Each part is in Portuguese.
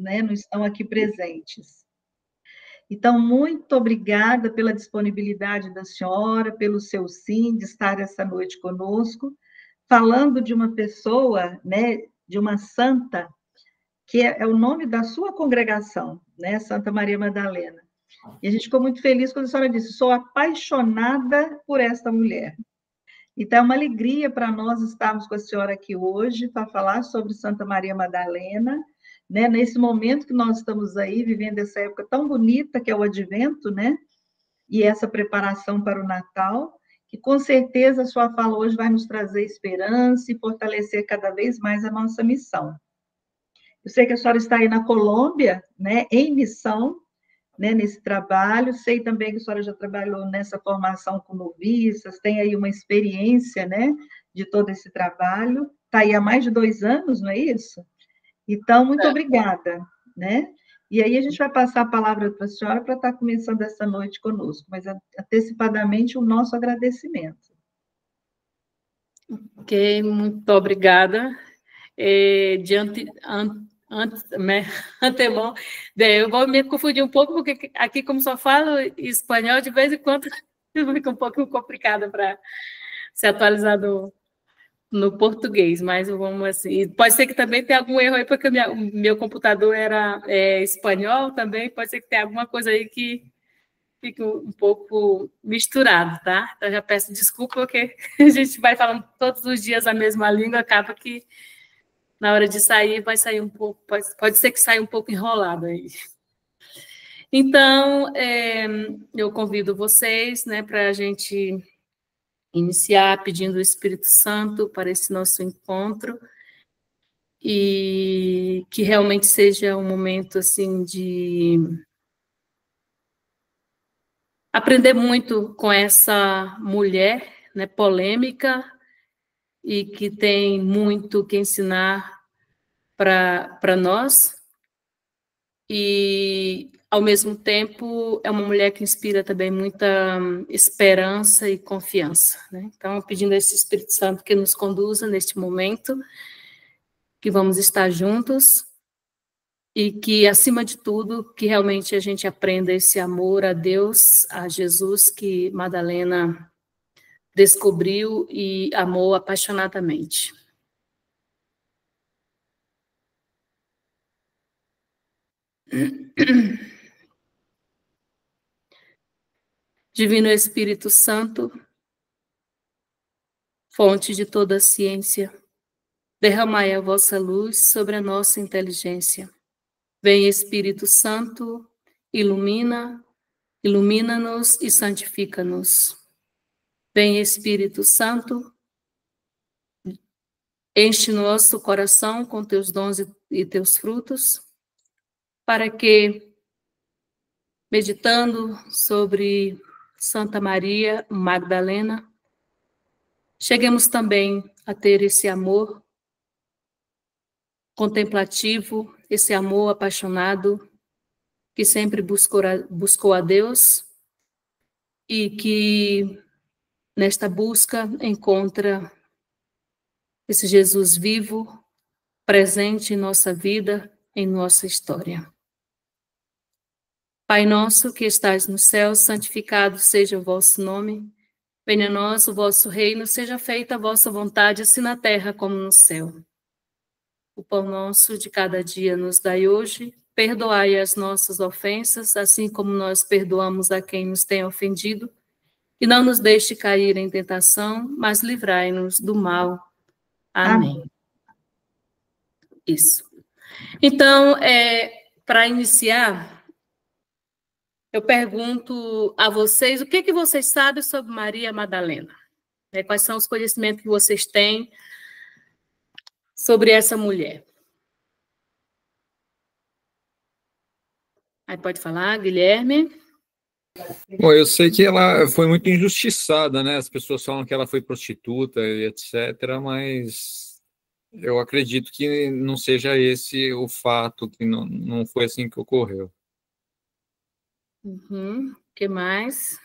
né, não estão aqui presentes. Então, muito obrigada pela disponibilidade da senhora, pelo seu sim de estar essa noite conosco, falando de uma pessoa, né, de uma santa, que é o nome da sua congregação, né, Santa Maria Madalena. E a gente ficou muito feliz quando a senhora disse: sou apaixonada por esta mulher. Então, é uma alegria para nós estarmos com a senhora aqui hoje para falar sobre Santa Maria Madalena, né? Nesse momento que nós estamos aí, vivendo essa época tão bonita que é o Advento, né? E essa preparação para o Natal, que com certeza a sua fala hoje vai nos trazer esperança e fortalecer cada vez mais a nossa missão. Eu sei que a senhora está aí na Colômbia, né? Em missão, né, nesse trabalho. Sei também que a senhora já trabalhou nessa formação com noviças, tem aí uma experiência, né, de todo esse trabalho. Está aí há mais de 2 anos, não é isso? Então, muito obrigada, né? E aí a gente vai passar a palavra para a senhora para estar começando essa noite conosco, mas antecipadamente o nosso agradecimento. Ok, muito obrigada. Antemão, eu vou me confundir um pouco, porque aqui, como só falo espanhol, de vez em quando fica um pouco complicado para se atualizar no português, mas vamos assim. Pode ser que também tenha algum erro aí, porque o meu computador era espanhol também, pode ser que tenha alguma coisa aí que fique um pouco misturado, tá? Então, já peço desculpa, porque a gente vai falando todos os dias a mesma língua, acaba que na hora de sair, vai sair um pouco, pode ser que saia um pouco enrolado aí. Então, eu convido vocês, né, para a gente iniciar pedindo o Espírito Santo para esse nosso encontro e que realmente seja um momento, assim, de aprender muito com essa mulher, né, polêmica e que tem muito que ensinar para nós. E, ao mesmo tempo, é uma mulher que inspira também muita esperança e confiança, né? Então, pedindo a esse Espírito Santo que nos conduza neste momento, que vamos estar juntos, e que, acima de tudo, que realmente a gente aprenda esse amor a Deus, a Jesus, que Madalena descobriu e amou apaixonadamente. Divino Espírito Santo, fonte de toda a ciência, derramai a vossa luz sobre a nossa inteligência. Vem, Espírito Santo, ilumina-nos e santifica-nos. Vem, Espírito Santo, enche nosso coração com teus dons e teus frutos, para que, meditando sobre Santa Maria Magdalena, cheguemos também a ter esse amor contemplativo, esse amor apaixonado, que sempre buscou a Deus e que, nesta busca, encontra esse Jesus vivo, presente em nossa vida, em nossa história. Pai nosso que estais no céu, santificado seja o vosso nome. Venha a nós o vosso reino, seja feita a vossa vontade, assim na terra como no céu. O pão nosso de cada dia nos dai hoje. Perdoai as nossas ofensas, assim como nós perdoamos a quem nos tem ofendido. E não nos deixe cair em tentação, mas livrai-nos do mal. Amém. Isso. Então, para iniciar, eu pergunto a vocês, o que vocês sabem sobre Maria Madalena? Quais são os conhecimentos que vocês têm sobre essa mulher? Aí pode falar, Guilherme. Bom, eu sei que ela foi muito injustiçada, né? As pessoas falam que ela foi prostituta e etc., mas eu acredito que não seja esse o fato, que não foi assim que ocorreu. O que mais?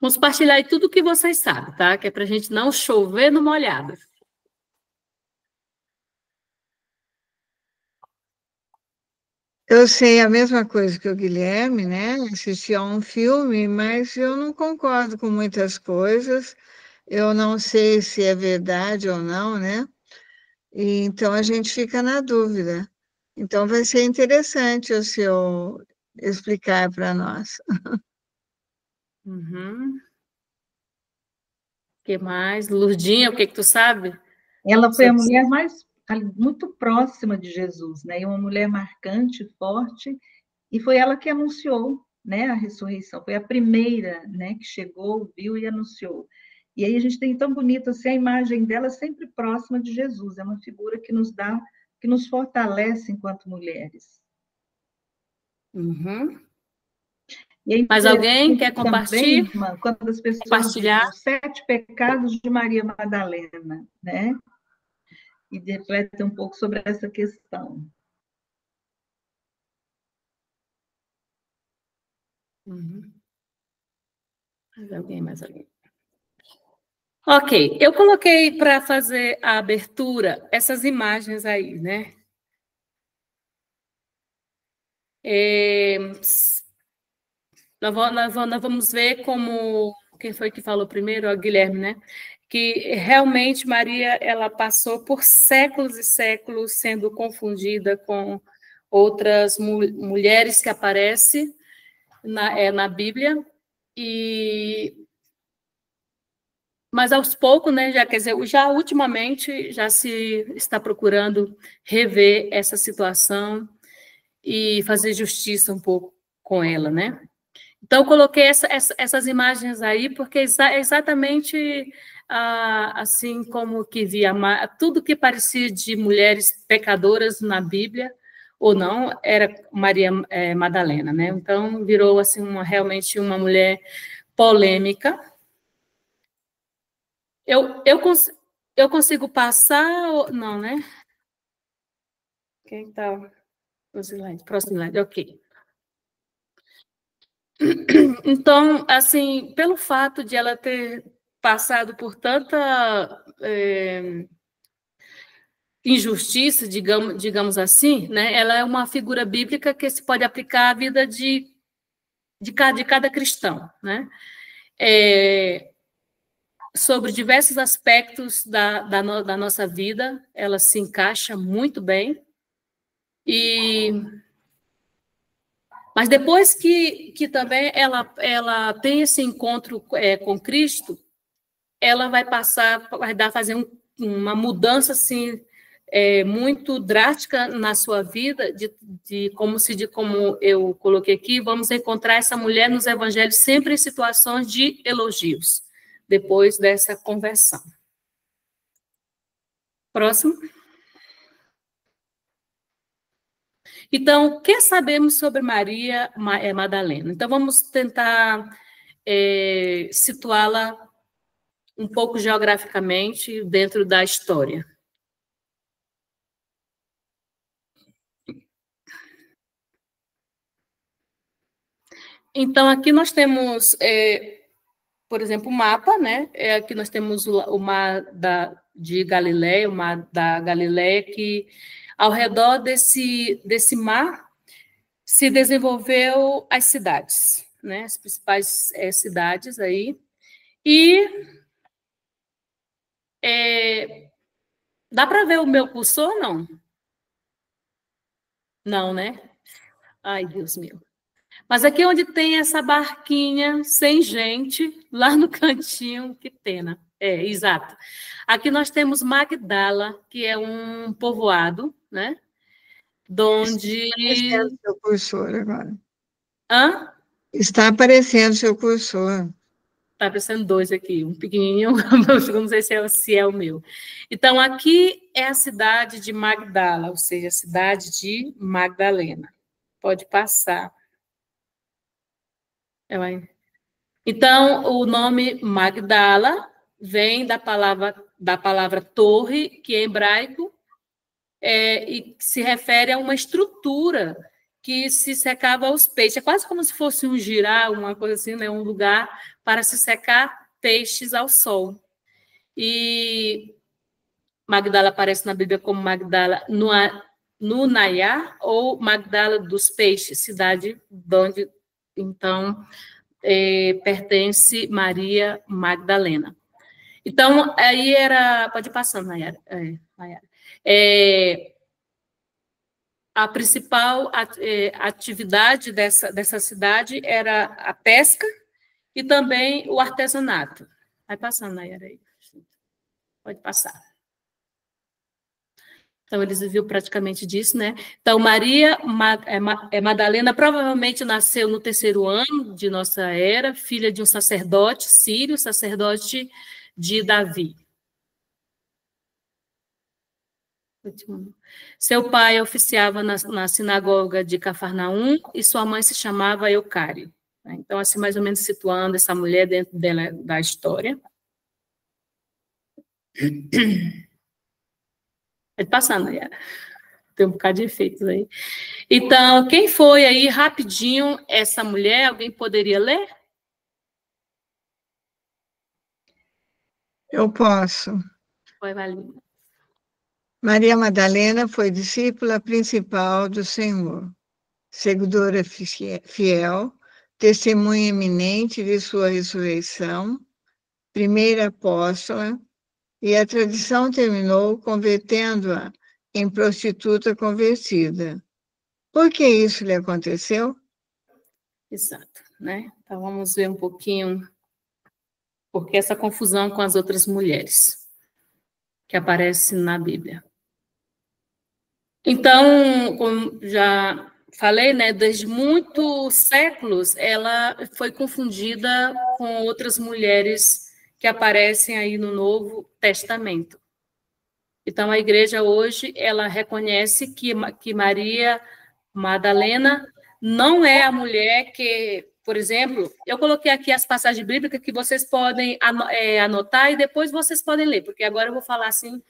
Vamos partilhar aí tudo o que vocês sabem, tá? Que é para a gente não chover no molhado. Eu sei a mesma coisa que o Guilherme, né? Assisti a um filme, mas eu não concordo com muitas coisas. Eu não sei se é verdade ou não, né? E então a gente fica na dúvida. Então vai ser interessante o senhor explicar para nós. Uhum. O que mais? Lurdinha, o que tu sabe? Ela foi a Sobre... mulher muito próxima de Jesus, né? E uma mulher marcante, forte, e foi ela que anunciou, né, a ressurreição. Foi a primeira, né, que chegou, viu e anunciou. E aí a gente tem tão bonito assim a imagem dela sempre próxima de Jesus. É uma figura que nos dá, que nos fortalece enquanto mulheres. Uhum. E é Mas alguém quer também, compartilhar? irmã, quando as pessoas dizem Compartilhar? os 7 pecados de Maria Madalena, né? E refletem um pouco sobre essa questão. Uhum. Mais alguém? Ok, eu coloquei para fazer a abertura essas imagens aí, né? Nós vamos ver como... Quem foi que falou primeiro? O Guilherme, né? Que realmente Maria ela passou por séculos e séculos sendo confundida com outras mulheres que aparecem na Bíblia. Mas aos poucos, né, já quer dizer, já ultimamente já se está procurando rever essa situação e fazer justiça um pouco com ela, né? Então, eu coloquei essas imagens aí, porque é exatamente assim como que via tudo que parecia de mulheres pecadoras na Bíblia, ou não, era Maria Madalena, né? Então, virou assim, realmente uma mulher polêmica. Eu consigo passar ou não, né? Quem está? Próximo slide, ok. Então, assim, pelo fato de ela ter passado por tanta injustiça, digamos assim, né? Ela é uma figura bíblica que se pode aplicar à vida de cada cristão, né? Sobre diversos aspectos da nossa vida, ela se encaixa muito bem. Mas depois que também ela tem esse encontro com Cristo, ela vai fazer uma mudança assim muito drástica na sua vida, como eu coloquei aqui, vamos encontrar essa mulher nos evangelhos sempre em situações de elogios, depois dessa conversão. Próximo. Então, o que sabemos sobre Maria Madalena? Então, vamos tentar situá-la um pouco geograficamente dentro da história. Então, aqui nós temos, por exemplo, o mapa, né? Aqui nós temos o mar de Galileia, o mar da Galileia, que ao redor desse mar se desenvolveu as cidades, né? As principais cidades aí. E dá para ver o meu cursor, não? Não, né? Ai, Deus meu. Mas aqui é onde tem essa barquinha sem gente, lá no cantinho, que pena. Exato. Aqui nós temos Magdala, que é um povoado, né? Donde... Está aparecendo seu cursor agora. Hã? Está aparecendo seu cursor. Está aparecendo dois aqui, um pequenininho, não sei se é o meu. Então, aqui é a cidade de Magdala, ou seja, a cidade de Magdalena. Pode passar. Então, o nome Magdala vem da palavra torre, que é hebraico, e se refere a uma estrutura que se secava aos peixes. É quase como se fosse um giral, uma coisa assim, né? Um lugar para se secar peixes ao sol. E Magdala aparece na Bíblia como Magdala no Nayar, ou Magdala dos Peixes, cidade de onde, então, pertence Maria Magdalena. Então, aí era... Pode ir passando, Nayara. A principal atividade dessa cidade era a pesca e também o artesanato. Vai passando, Nayara, aí. Pode passar. Então, eles viviam praticamente disso, né? Então, Maria Madalena provavelmente nasceu no 3º ano de nossa era, filha de um sacerdote sírio, sacerdote de Davi. Seu pai oficiava na sinagoga de Cafarnaum e sua mãe se chamava Eucário. Então, assim, mais ou menos situando essa mulher dentro da história. Pode passar, Nayara. Tem um bocado de efeitos aí. Então, quem foi aí, rapidinho, essa mulher? Alguém poderia ler? Eu posso. Vai, Valinha. Maria Madalena foi discípula principal do Senhor, seguidora fiel, testemunha eminente de sua ressurreição, primeira apóstola, e a tradição terminou convertendo-a em prostituta convertida. Por que isso lhe aconteceu? Exato, né? Então, vamos ver um pouquinho porque essa confusão com as outras mulheres que aparecem na Bíblia. Então, como já falei, né, desde muitos séculos, ela foi confundida com outras mulheres que aparecem aí no Novo Testamento. Então, a igreja hoje, ela reconhece que Maria Madalena não é a mulher que, por exemplo, eu coloquei aqui as passagens bíblicas que vocês podem anotar e depois vocês podem ler, porque agora eu vou falar assim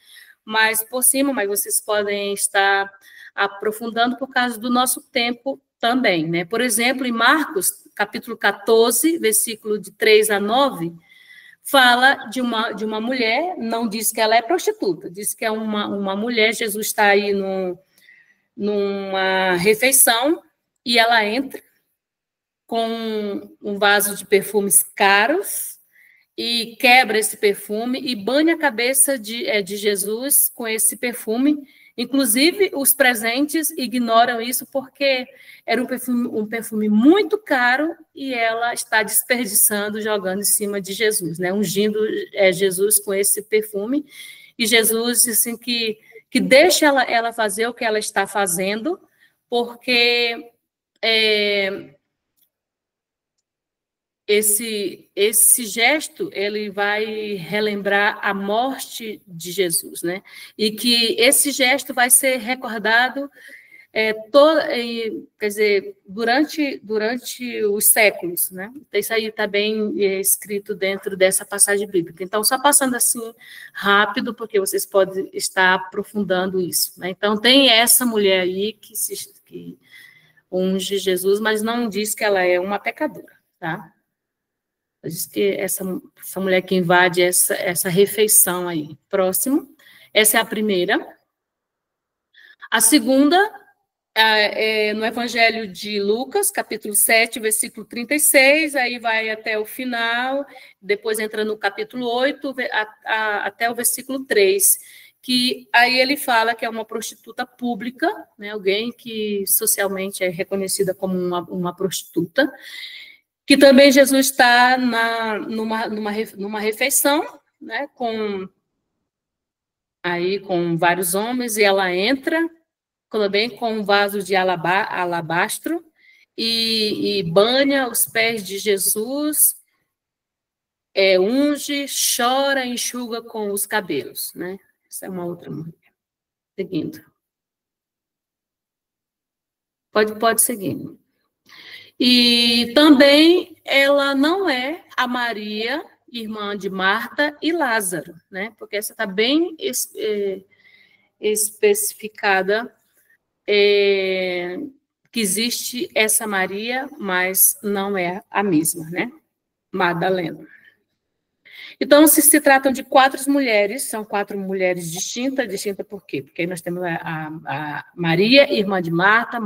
mais por cima, mas vocês podem estar aprofundando por causa do nosso tempo também, né? Por exemplo, em Marcos, capítulo 14, versículo de 3 a 9, fala de uma mulher, não diz que ela é prostituta, diz que é uma mulher, Jesus está aí numa refeição e ela entra com um vaso de perfumes caros e quebra esse perfume e banha a cabeça de Jesus com esse perfume. Inclusive, os presentes ignoram isso porque era um perfume muito caro e ela está desperdiçando, jogando em cima de Jesus, né? Ungindo Jesus com esse perfume. E Jesus disse assim, que deixa ela fazer o que ela está fazendo, porque esse gesto ele vai relembrar a morte de Jesus, né? E que esse gesto vai ser recordado quer dizer, durante os séculos, né? Isso aí está bem escrito dentro dessa passagem bíblica. Então, só passando assim rápido, porque vocês podem estar aprofundando isso, né? Então, tem essa mulher aí que unge Jesus, mas não diz que ela é uma pecadora, tá? Diz que essa mulher que invade essa refeição aí. Próximo. Essa é a primeira. A segunda no Evangelho de Lucas, capítulo 7, versículo 36, aí vai até o final, depois entra no capítulo 8, até o versículo 3, que aí ele fala que é uma prostituta pública, né, alguém que socialmente é reconhecida como uma prostituta, que também Jesus está numa refeição, né, com vários homens, e ela entra também com um vaso de alabastro e banha os pés de Jesus, unge, chora, enxuga com os cabelos, né? Essa é uma outra mulher. Seguindo. Pode seguir. E também ela não é a Maria, irmã de Marta e Lázaro, né? Porque essa está bem especificada que existe essa Maria, mas não é a mesma, né? Madalena. Então, se tratam de 4 mulheres, são 4 mulheres distintas por quê? Porque aí nós temos a Maria, irmã de Marta,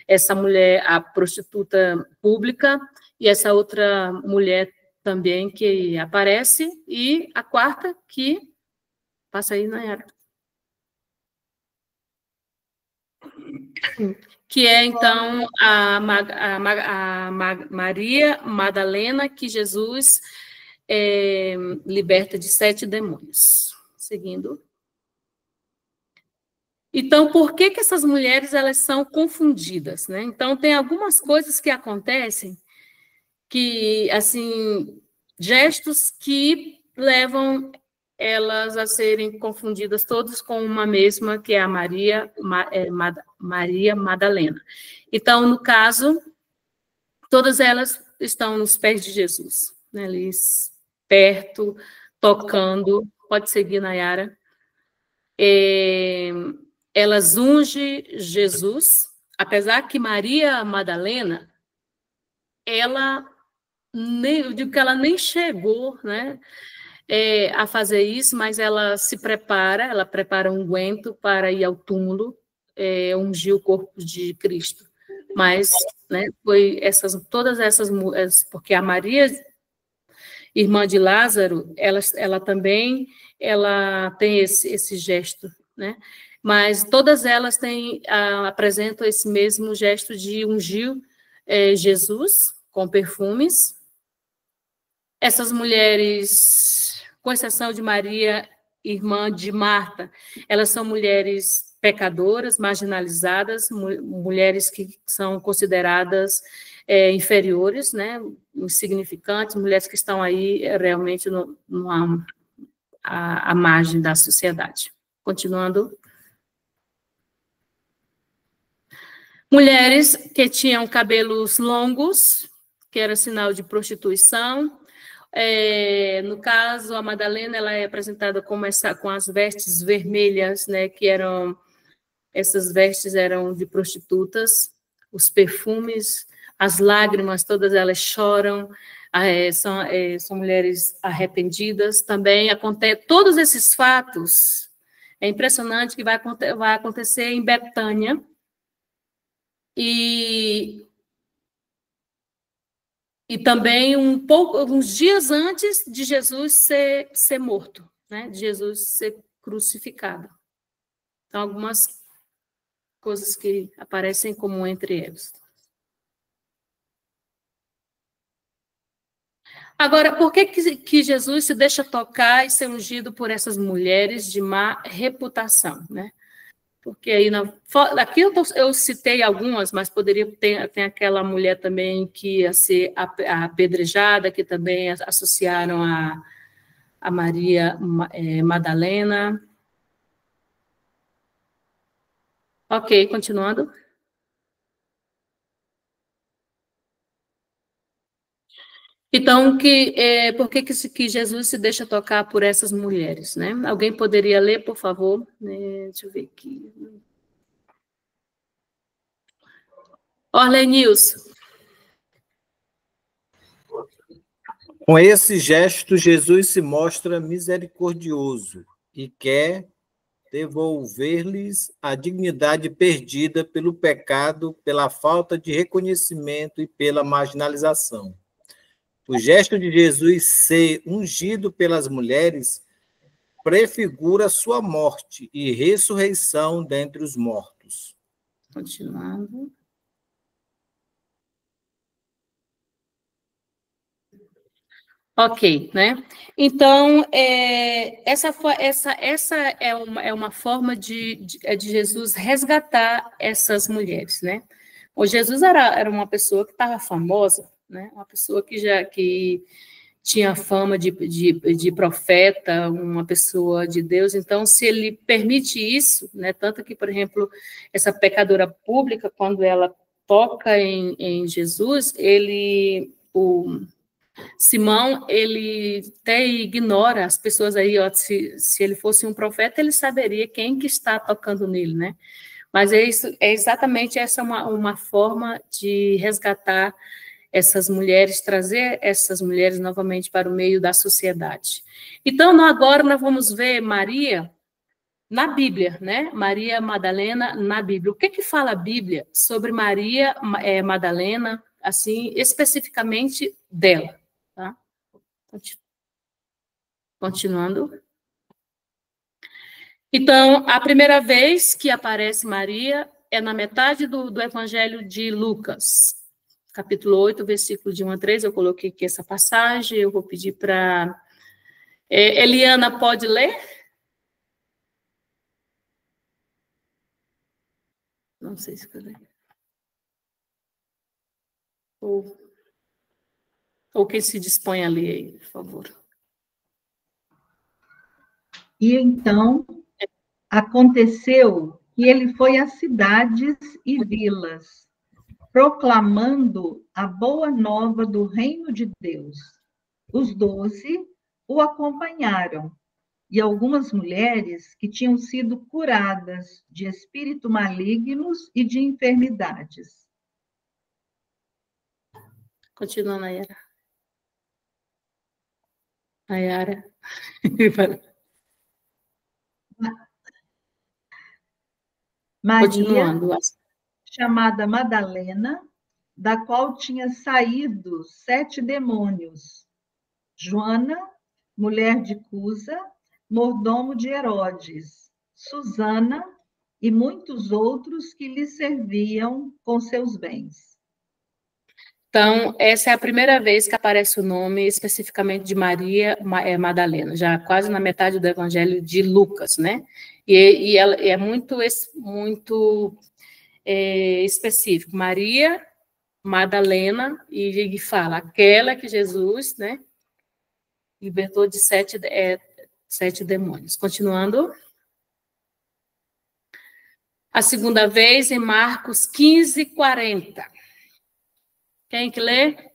essa mulher, a prostituta pública, e essa outra mulher também que aparece, e a quarta que... Passa aí, Nayara. Que é, então, Maria Madalena, que Jesus liberta de 7 demônios. Seguindo. Então, por que essas mulheres elas são confundidas, né? Então, tem algumas coisas que acontecem que, assim, gestos que levam elas a serem confundidas todas com uma mesma, que é a Maria Madalena. Então, no caso, todas elas estão nos pés de Jesus, né, ali perto, tocando. Pode seguir, Nayara. Elas ungem Jesus, apesar que Maria Madalena, eu digo que ela nem chegou, né, a fazer isso, mas ela prepara um unguento para ir ao túmulo, ungir o corpo de Cristo. Mas, né, foi todas essas mulheres, porque a Maria, irmã de Lázaro, ela também tem esse gesto, né? Mas todas elas apresentam esse mesmo gesto de ungir Jesus com perfumes. Essas mulheres, com exceção de Maria, irmã de Marta, elas são mulheres pecadoras, marginalizadas, mulheres que são consideradas inferiores, né, insignificantes, mulheres que estão aí realmente à margem da sociedade. Continuando. Mulheres que tinham cabelos longos, que era sinal de prostituição. No caso, a Madalena, ela é apresentada com as vestes vermelhas, né, essas vestes eram de prostitutas, os perfumes, as lágrimas, todas elas choram, são mulheres arrependidas também. Todos esses fatos, é impressionante que vai acontecer em Betânia, e também uns dias antes de Jesus ser morto, né? De Jesus ser crucificado. Então, algumas coisas que aparecem comum entre eles. Agora, por que Jesus se deixa tocar e ser ungido por essas mulheres de má reputação, né? Porque aí, aqui eu citei algumas, mas poderia ter aquela mulher também que ia ser apedrejada, que também associaram a Maria Madalena. Ok, continuando. Então, por que Jesus se deixa tocar por essas mulheres, né? Alguém poderia ler, por favor? Deixa eu ver aqui. Orlenius. Com esse gesto, Jesus se mostra misericordioso e quer devolver-lhes a dignidade perdida pelo pecado, pela falta de reconhecimento e pela marginalização. O gesto de Jesus ser ungido pelas mulheres prefigura sua morte e ressurreição dentre os mortos. Continuando. Ok, né? Então, essa é uma forma de Jesus resgatar essas mulheres, né? O Jesus era uma pessoa que estava famosa, né? Uma pessoa que tinha fama de profeta, uma pessoa de Deus. Então, se ele permite isso, né? Tanto que, por exemplo, essa pecadora pública, quando ela toca em Jesus, Simão, ele até ignora as pessoas aí, ó, se ele fosse um profeta, ele saberia quem que está tocando nele, né? Mas exatamente essa uma forma de resgatar essas mulheres, trazer essas mulheres novamente para o meio da sociedade. Então, agora nós vamos ver Maria na Bíblia, né? Maria Madalena na Bíblia. O que fala a Bíblia sobre Maria Madalena, assim, especificamente dela, tá? Continuando. Então, a primeira vez que aparece Maria é na metade do Evangelho de Lucas, capítulo 8, versículo de 1 a 3. Eu coloquei aqui essa passagem, eu vou pedir para... Eliana, pode ler? Não sei se foi ler. Ou quem se dispõe a ler aí, por favor. E então, aconteceu que ele foi às cidades e vilas, proclamando a boa nova do reino de Deus. Os 12 o acompanharam, e algumas mulheres que tinham sido curadas de espíritos malignos e de enfermidades. Continua, Nayara. Nayara. Maria, chamada Madalena, da qual tinha saído 7 demônios. Joana, mulher de Cusa, mordomo de Herodes. Susana e muitos outros que lhe serviam com seus bens. Então, essa é a primeira vez que aparece o nome especificamente de Maria Madalena, já quase na metade do Evangelho de Lucas, né? E ela é muito específico. Maria Madalena, e fala, aquela que Jesus, né, libertou de 7 demônios. Continuando. A segunda vez em Marcos 15, 40. Quem que lê?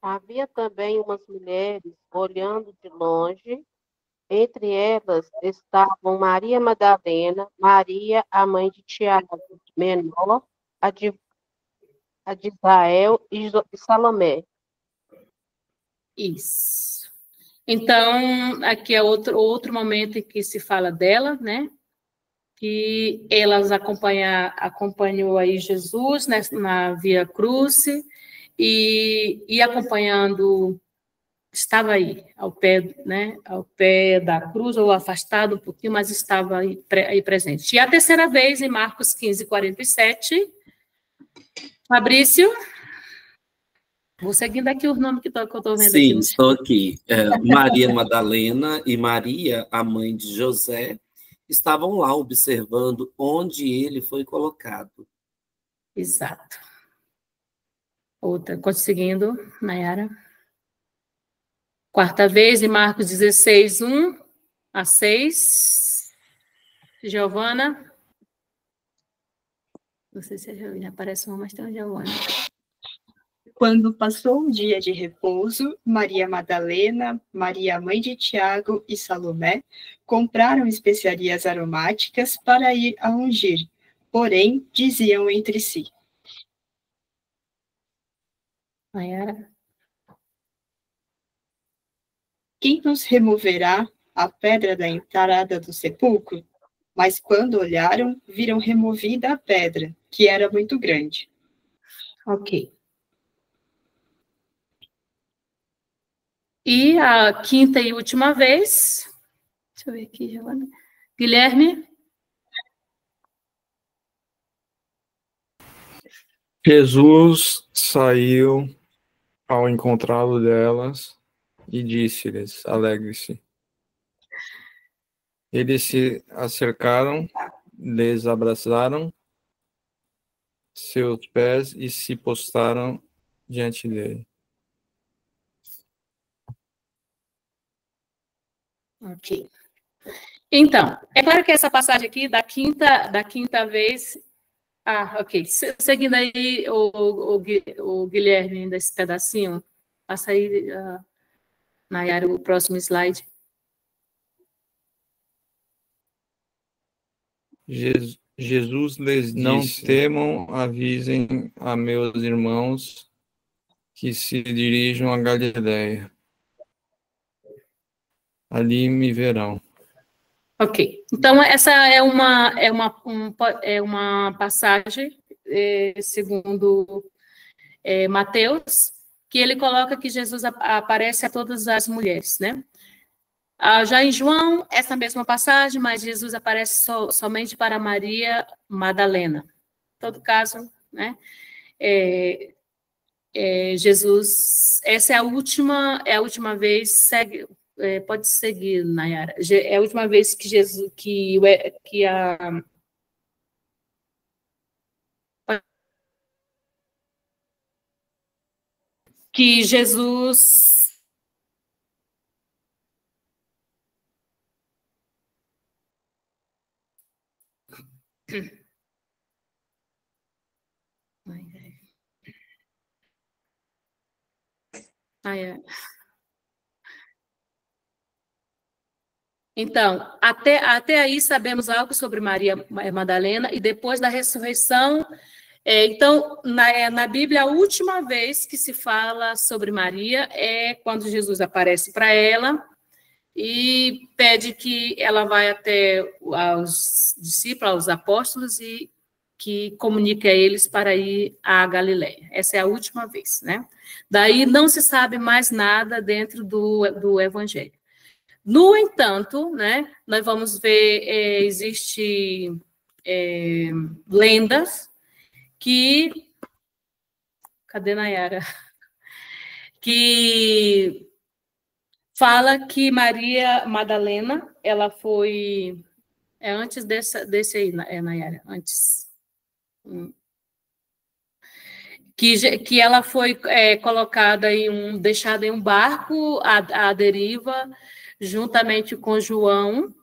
Havia também umas mulheres olhando de longe. Entre elas estavam Maria Madalena, Maria, a mãe de Tiago menor, a de Israel e Salomé. Isso. Então, aqui é outro momento em que se fala dela, né? Que elas acompanhou aí Jesus, né, na Via Crucis, e acompanhando, estava aí, ao pé da cruz, ou afastado um pouquinho, mas estava aí presente. E a terceira vez, em Marcos 15, 47, Fabrício, vou seguindo aqui os nomes que eu estou vendo. Sim, aqui. estou aqui. Maria Madalena e Maria, a mãe de José, estavam lá observando onde ele foi colocado. Exato. Outra, conseguindo, Nayara. Quarta vez, em Marcos 16, 1 a 6. Giovana. Não sei se já aparece uma, mas tem uma Giovana. Quando passou um dia de repouso, Maria Madalena, Maria, mãe de Tiago e Salomé compraram especiarias aromáticas para ir a ungir, porém diziam entre si. Nayara. Quem nos removerá a pedra da entrada do sepulcro? Mas quando olharam, viram removida a pedra, que era muito grande. Ok. E a quinta e última vez, deixa eu ver aqui, Giovana. Guilherme. Jesus saiu ao encontrá-lo delas e disse-lhes, alegre-se. Eles se acercaram, lhes abraçaram seus pés e se postraram diante dele. Ok. Então, é claro que essa passagem aqui da quinta vez... ok. Seguindo aí o Guilherme, desse pedacinho, passa aí, Nayara, o próximo slide. Jesus lhes não Disse. temam, avisem a meus irmãos que se dirijam a Galiléia. Ali me verão. Ok. Então, essa é uma passagem, segundo Mateus, que ele coloca que Jesus aparece a todas as mulheres, né? Já em João, essa mesma passagem, mas Jesus aparece somente para Maria Madalena. Em todo caso, né? Jesus, essa é a última vez, pode seguir, Nayara, é a última vez que Jesus, que Jesus Então, até aí sabemos algo sobre Maria Madalena, e depois da ressurreição. Então, na Bíblia, a última vez que se fala sobre Maria é quando Jesus aparece para ela e pede que ela vá até aos discípulos, aos apóstolos, e que comunique a eles para ir à Galiléia. Essa é a última vez, né? Daí não se sabe mais nada dentro do Evangelho. No entanto, né, nós vamos ver, existe lendas que... Cadê Nayara? Que fala que Maria Madalena, ela foi... antes desse aí, Nayara, antes. Que ela foi colocada deixada em um barco à deriva, juntamente com João,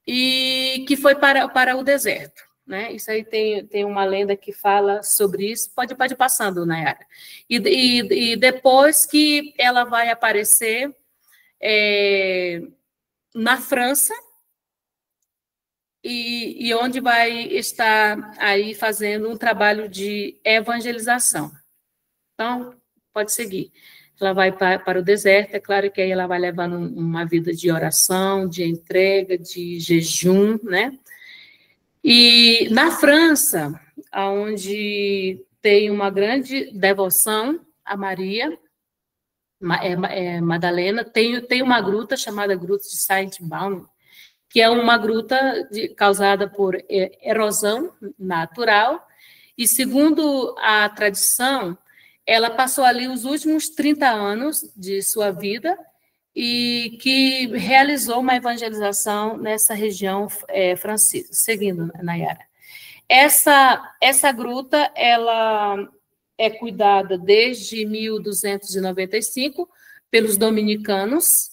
e que foi para o deserto, né? Isso aí tem uma lenda que fala sobre isso. Pode ir passando, Nayara. E depois que ela vai aparecer na França, e onde vai estar aí fazendo um trabalho de evangelização. Então, pode seguir. Ela vai para o deserto, é claro que aí ela vai levando uma vida de oração, de entrega, de jejum, né? E na França, onde tem uma grande devoção a Maria Madalena, tem uma gruta chamada Gruta de Saint-Baum, que é uma gruta causada por erosão natural, e segundo a tradição, ela passou ali os últimos 30 anos de sua vida e que realizou uma evangelização nessa região francesa. Seguindo, Nayara. Essa gruta, ela é cuidada desde 1295 pelos dominicanos,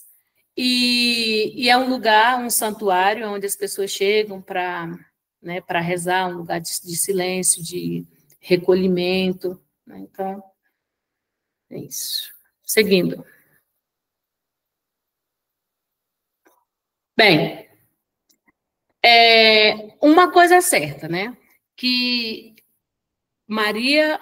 e é um lugar, um santuário, onde as pessoas chegam para rezar, um lugar de silêncio, de recolhimento, né? Então, é isso. Seguindo. Bem, uma coisa é certa, né? Que Maria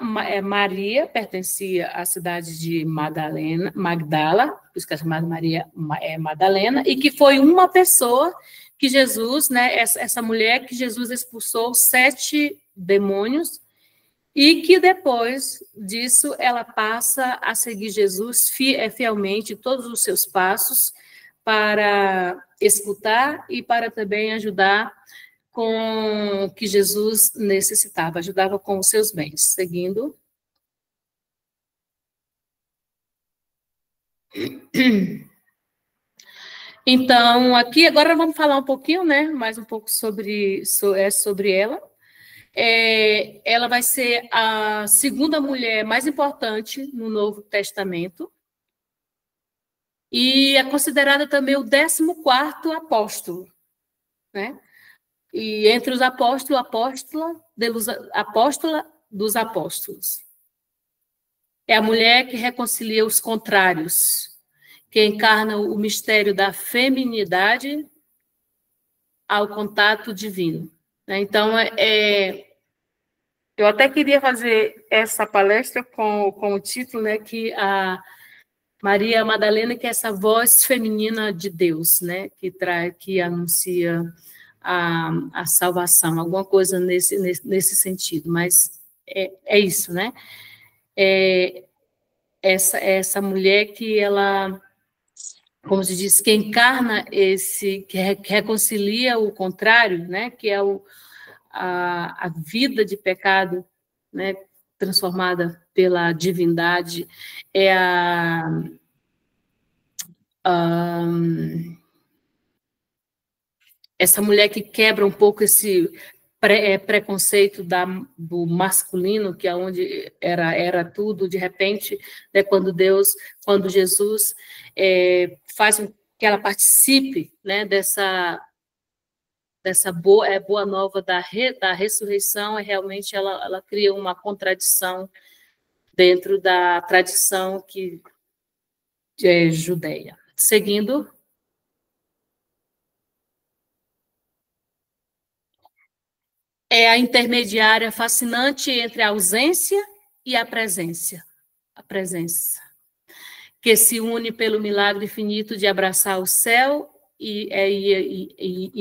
pertencia à cidade de Magdala, por isso que é chamada Maria Madalena, e que foi uma pessoa que Jesus, né, essa mulher que Jesus expulsou 7 demônios, e que depois disso ela passa a seguir Jesus fielmente todos os seus passos, para escutar e para também ajudar com o que Jesus necessitava, ajudava com os seus bens. Seguindo. Então, aqui agora vamos falar um pouquinho, né, mais um pouco sobre ela. Ela vai ser a segunda mulher mais importante no Novo Testamento, e é considerada também o 14º apóstolo, né? E entre os apóstolos, apóstola dos apóstolos. É a mulher que reconcilia os contrários, que encarna o mistério da feminidade ao contato divino. né? Então, eu até queria fazer essa palestra com o título, né, que a Maria Madalena, que é essa voz feminina de Deus, né, que anuncia a salvação, alguma coisa nesse sentido, mas é isso, né? Essa mulher que ela, como se diz, que encarna que reconcilia o contrário, né, que é a vida de pecado, né, transformada pela divindade, essa mulher que quebra um pouco esse preconceito do masculino, que é onde era tudo, de repente, né, quando Jesus faz com que ela participe, né, dessa boa nova da ressurreição, realmente ela cria uma contradição dentro da tradição que é judeia. Seguindo. É a intermediária fascinante entre a ausência e a presença. A presença. Que se une pelo milagre infinito de abraçar o céu e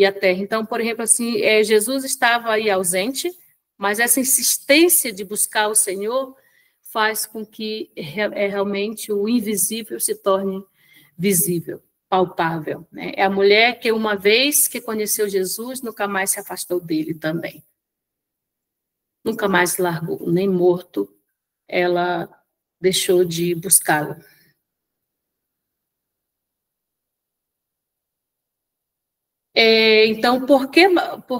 a terra. Então, por exemplo, assim, Jesus estava aí ausente, mas essa insistência de buscar o Senhor faz com que realmente o invisível se torne visível, palpável, né? É a mulher que, uma vez que conheceu Jesus, nunca mais se afastou dele também. Nunca mais largou, nem morto, ela deixou de buscá-lo. Então, por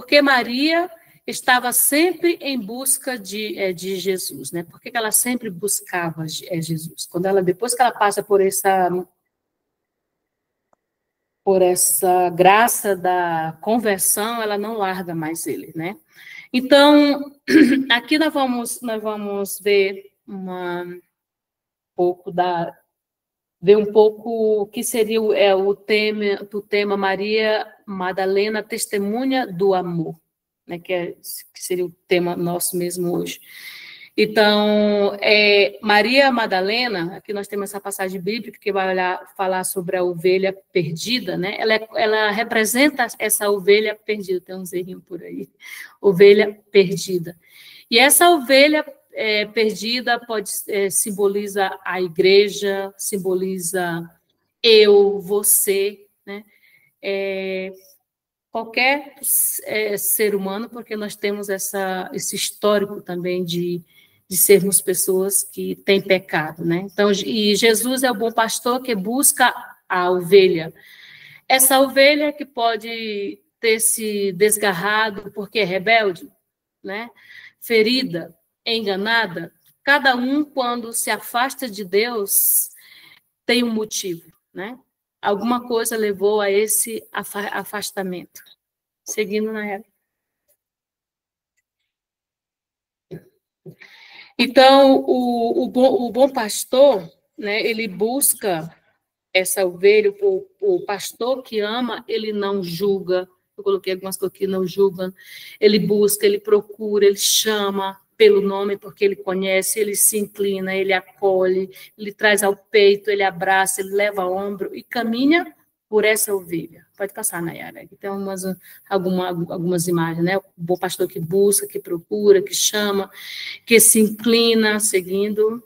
que Maria estava sempre em busca de Jesus, né? Por que ela sempre buscava Jesus? Depois que ela passa por essa graça da conversão, ela não larga mais ele, né? Então, aqui nós vamos ver um pouco o que seria o tema Maria Madalena, testemunha do amor, né, que seria o tema nosso mesmo hoje. Então, Maria Madalena, aqui nós temos essa passagem bíblica que vai falar sobre a ovelha perdida, né? Ela representa essa ovelha perdida, tem um zerinho por aí, ovelha perdida. E essa ovelha perdida simboliza a igreja, simboliza eu, você, né? Qualquer ser humano, porque nós temos esse histórico também de sermos pessoas que têm pecado, né? Então, e Jesus é o bom pastor que busca a ovelha. Essa ovelha que pode ter se desgarrado porque é rebelde, né? Ferida, enganada. Cada um, quando se afasta de Deus, tem um motivo, né? Alguma coisa levou a esse afastamento. Seguindo na era. Então, o bom pastor, né, ele busca essa ovelha, o pastor que ama, ele não julga. Eu coloquei algumas coisas que não julgam. Ele busca, ele procura, ele chama pelo nome, porque ele conhece, ele se inclina, ele acolhe, ele traz ao peito, ele abraça, ele leva ao ombro e caminha por essa ovelha. Pode passar, Nayara. Aqui tem algumas imagens, né? O bom pastor que busca, que procura, que chama, que se inclina, seguindo,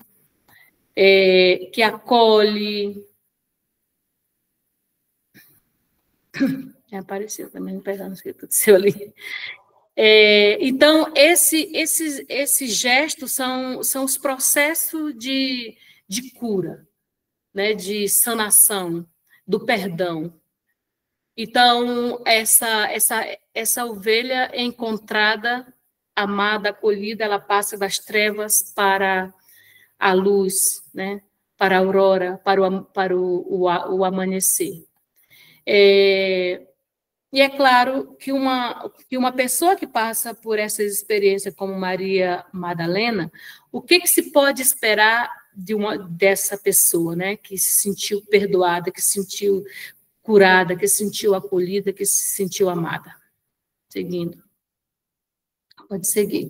que acolhe. Apareceu também, perdão, não sei o que aconteceu ali. Então, esses gestos são os processos de cura, né? De sanação, do perdão. Então, essa ovelha é encontrada, amada, acolhida, ela passa das trevas para a luz, né? Para a aurora, para o amanhecer. E é claro que uma pessoa que passa por essa experiência como Maria Madalena, o que se pode esperar dessa pessoa, né? Que se sentiu perdoada, que se sentiu curada, que se sentiu acolhida, que se sentiu amada. Seguindo. Pode seguir.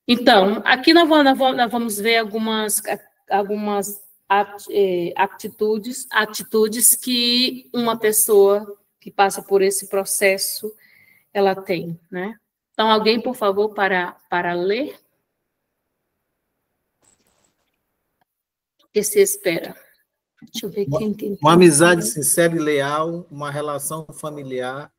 Então, aqui nós vamos ver algumas atitudes que uma pessoa que passa por esse processo, ela tem, né? Então, alguém, por favor, para ler? O que se espera? Deixa eu ver quem tem. Uma amizade sincera e leal, uma relação familiar,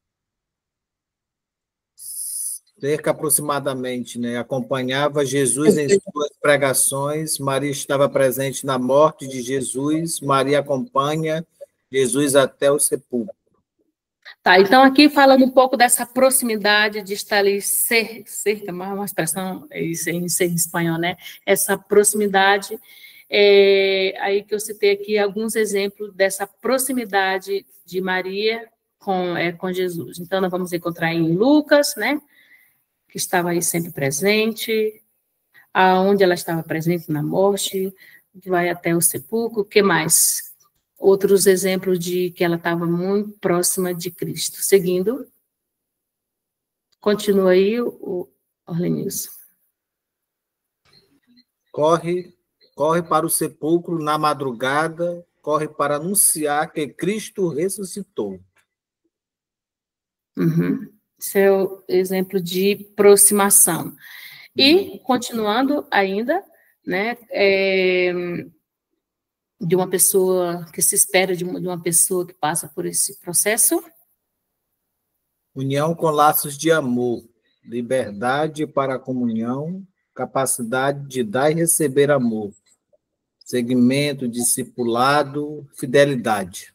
cerca aproximadamente, né? Acompanhava Jesus em suas pregações, Maria estava presente na morte de Jesus, Maria acompanha Jesus até o sepulcro. Tá, então aqui falando um pouco dessa proximidade de estar ali cerca, uma expressão isso em espanhol, né? Essa proximidade, aí que eu citei aqui alguns exemplos dessa proximidade de Maria com Jesus. Então, nós vamos encontrar em Lucas, né? Que estava aí sempre presente, aonde ela estava presente na morte, vai até o sepulcro, o que mais? Outros exemplos de que ela estava muito próxima de Cristo. Seguindo. Continua aí, o Orlenilson. Corre para o sepulcro na madrugada, corre para anunciar que Cristo ressuscitou. Uhum. Esse é o exemplo de aproximação. E, continuando ainda, né, de uma pessoa que se espera de uma pessoa que passa por esse processo. União com laços de amor, liberdade para a comunhão, capacidade de dar e receber amor, segmento, discipulado, fidelidade.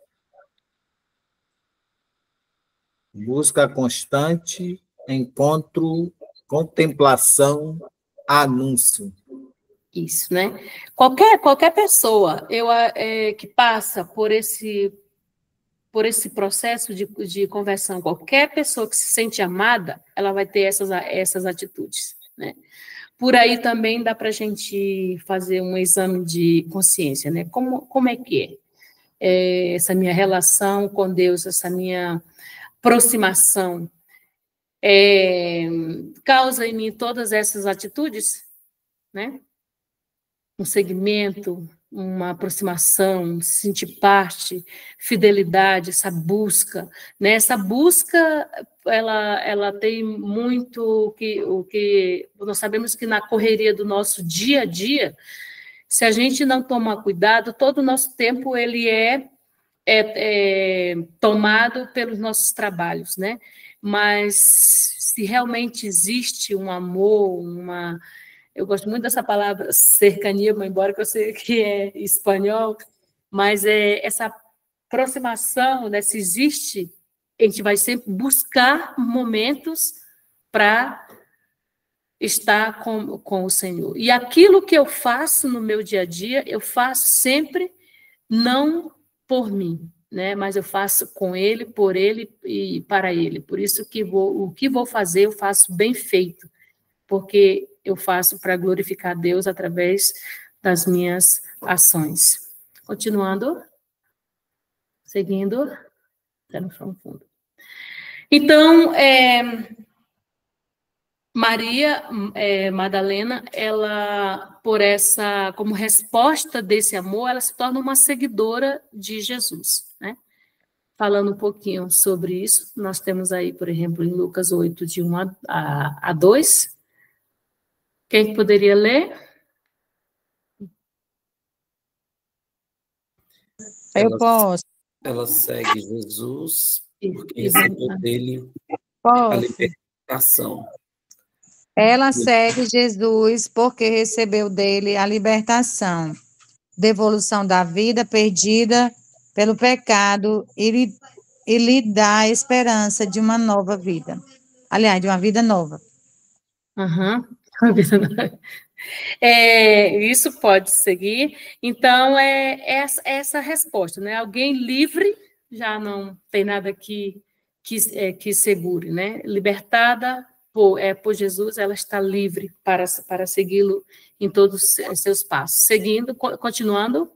Busca constante, encontro, contemplação, anúncio. Isso, né? Qualquer pessoa que passa por esse processo de conversão, qualquer pessoa que se sente amada, ela vai ter essas atitudes, né? Por aí também dá para a gente fazer um exame de consciência, né? Como é que é essa minha relação com Deus, essa minha aproximação, causa em mim todas essas atitudes, né? Um segmento, uma aproximação, se sentir parte, fidelidade, essa busca, né? Essa busca, ela tem muito o que nós sabemos que na correria do nosso dia a dia, se a gente não tomar cuidado, todo o nosso tempo ele é tomado pelos nossos trabalhos, né? Mas se realmente existe um amor, eu gosto muito dessa palavra cercania, embora que eu sei que é espanhol, mas essa aproximação, né, se existe, a gente vai sempre buscar momentos para estar com o Senhor. E aquilo que eu faço no meu dia a dia, eu faço sempre não por mim, né, mas eu faço com Ele, por Ele e para Ele. Por isso que o que vou fazer, eu faço bem feito, porque eu faço para glorificar Deus através das minhas ações. Continuando, seguindo, até no fundo. Então, Maria Madalena, ela, como resposta desse amor, ela se torna uma seguidora de Jesus, né? Falando um pouquinho sobre isso, nós temos aí, por exemplo, em Lucas 8, de 1 a 2, quem poderia ler? Eu posso. Ela segue Jesus porque E recebeu dele a Posso. libertação. Ela segue Jesus porque recebeu dele a libertação, devolução da vida perdida pelo pecado e lhe dá a esperança de uma nova vida. Aliás, de uma vida nova. Uhum. Isso pode seguir. Então, essa resposta, né? Alguém livre já não tem nada que segure, né? Libertada por Jesus, ela está livre para segui-lo em todos os seus passos. Seguindo, continuando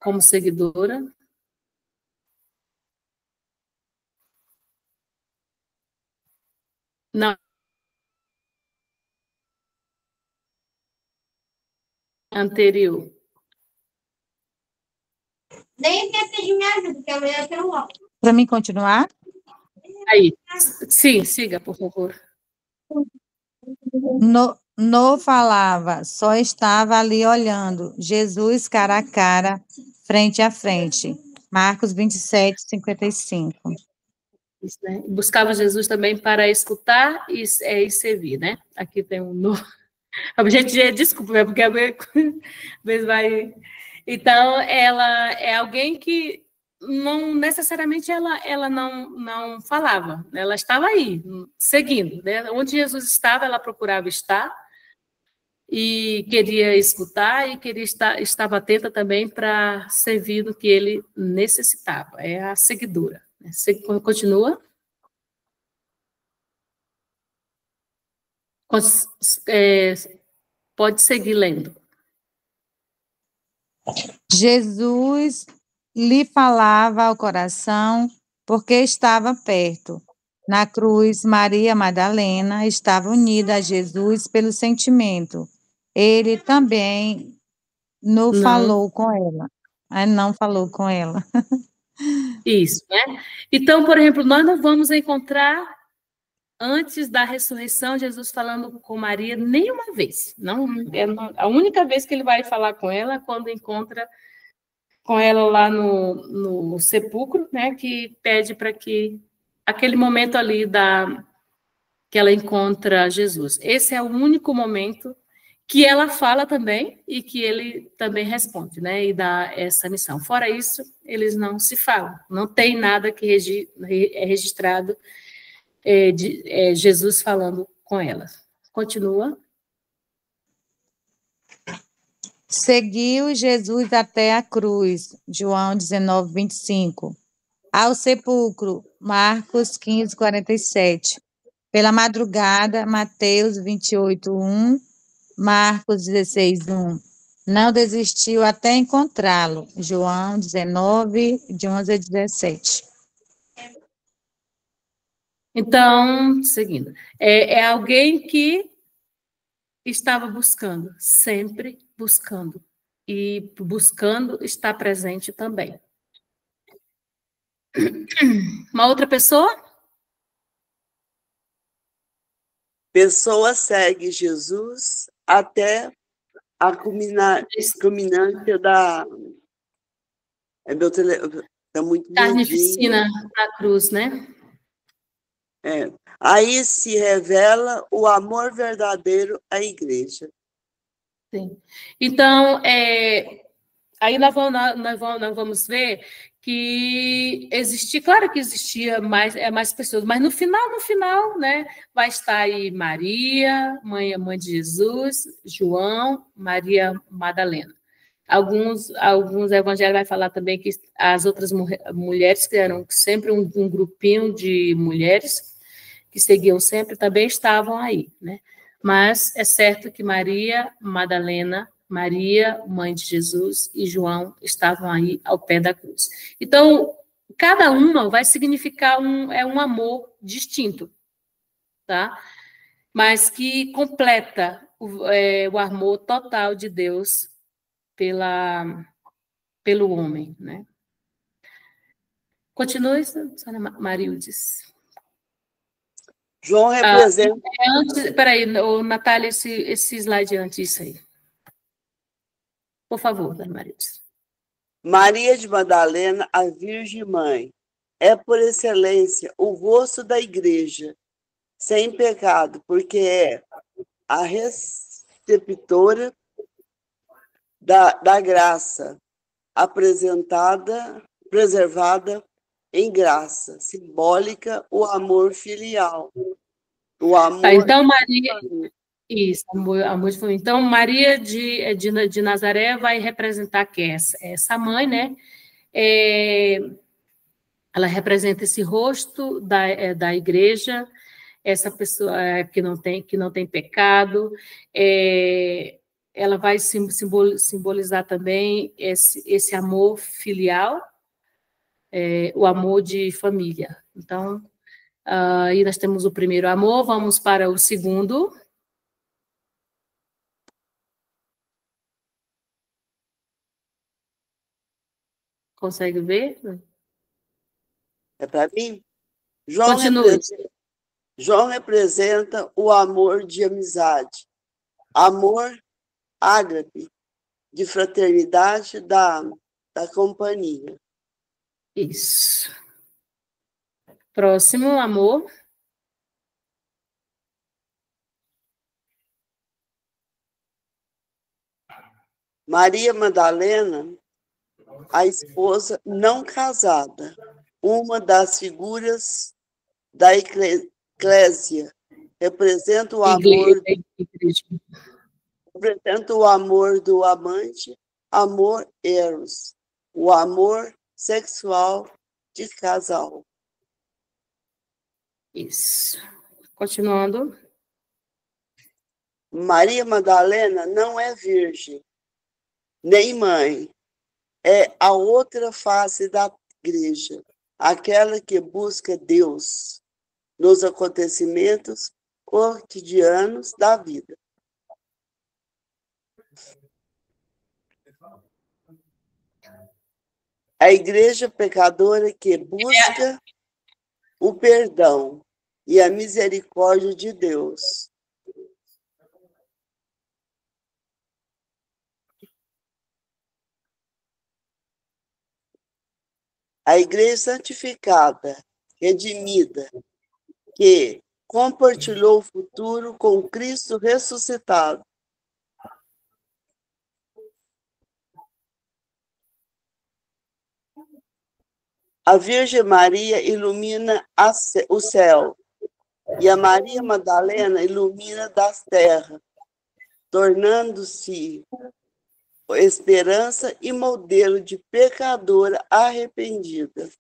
como seguidora. Não. Anterior. Nem esqueci de me ajuda, porque amanhã eu quero logo. Para mim continuar? Aí. Sim, siga, por favor. Não falava, só estava ali olhando. Jesus cara a cara, frente a frente. Marcos 27, 55. Isso, né? Buscava Jesus também para escutar e servir, né? Aqui tem um novo. Gente, desculpa, porque às vezes vai. Então, ela é alguém que não necessariamente ela não falava, ela estava aí, seguindo, né? Onde Jesus estava, ela procurava estar e queria escutar e estava atenta também para servir do que ele necessitava. É a seguidora. Continua. Pode seguir lendo. Jesus lhe falava ao coração porque estava perto. Na cruz, Maria Madalena estava unida a Jesus pelo sentimento. Ele também não falou com ela. Não falou com ela. Isso, né? Então, por exemplo, nós não vamos encontrar antes da ressurreição Jesus falando com Maria nenhuma vez. Não, a única vez que ele vai falar com ela é quando encontra com ela lá no sepulcro, né? Que pede para que aquele momento ali que ela encontra Jesus. Esse é o único momento que ela fala também e que ele também responde, né? E dá essa missão. Fora isso, eles não se falam. Não tem nada que é registrado de Jesus falando com ela. Continua. Seguiu Jesus até a cruz, João 19, 25. Ao sepulcro, Marcos 15, 47. Pela madrugada, Mateus 28, 1. Marcos 16, 1. Não desistiu até encontrá-lo, João 19, de 11 a 17. Então, seguindo, é alguém que estava buscando, sempre buscando, e buscando está presente também. Uma outra pessoa? Pessoa segue Jesus até a culminância da... meu telefone está muito Carnificina na cruz, né? Aí se revela o amor verdadeiro à igreja. Sim. Então, aí nós vamos ver que claro que existia mais pessoas, mas no final, né, vai estar aí Maria, mãe de Jesus, João, Maria Madalena. Alguns evangelhos vai falar também que as outras mulheres, que eram sempre um grupinho de mulheres que seguiam sempre, também estavam aí, né? Mas é certo que Maria Madalena, Maria, mãe de Jesus, e João estavam aí ao pé da cruz. Então, cada uma vai significar um amor distinto, tá? Mas que completa o amor total de Deus pelo homem, né? Continue, Sônia Marildes. João representa... Peraí, Natália, esse slide antes disso aí. Por favor, Dona Marildes. Maria de Madalena, a Virgem Mãe, é por excelência o rosto da igreja, sem pecado, porque é a receptora da graça, preservada em graça, simbólica, o amor filial. O amor... Então, Maria... Isso, amor de família. Então, Maria de Nazaré vai representar que essa mãe, né? Ela representa esse rosto da igreja, essa pessoa que não tem pecado. Ela vai simbolizar também esse amor filial, o amor de família. Então, Aí nós temos o primeiro amor, vamos para o segundo. Consegue ver? É para mim? Continue. João representa o amor de amizade, amor ágape, de fraternidade da companhia. Isso. Próximo, amor. Maria Madalena, a esposa não casada, uma das figuras da eclésia, representa o amor do amante, amor eros, o amor sexual de casal. Isso. Continuando. Maria Madalena não é virgem, nem mãe. É a outra face da igreja, aquela que busca Deus nos acontecimentos cotidianos da vida. A igreja pecadora que busca o perdão e a misericórdia de Deus. A igreja santificada, redimida, que compartilhou o futuro com Cristo ressuscitado. A Virgem Maria ilumina o céu, e a Maria Madalena ilumina das terras, tornando-se esperança e modelo de pecadora arrependida.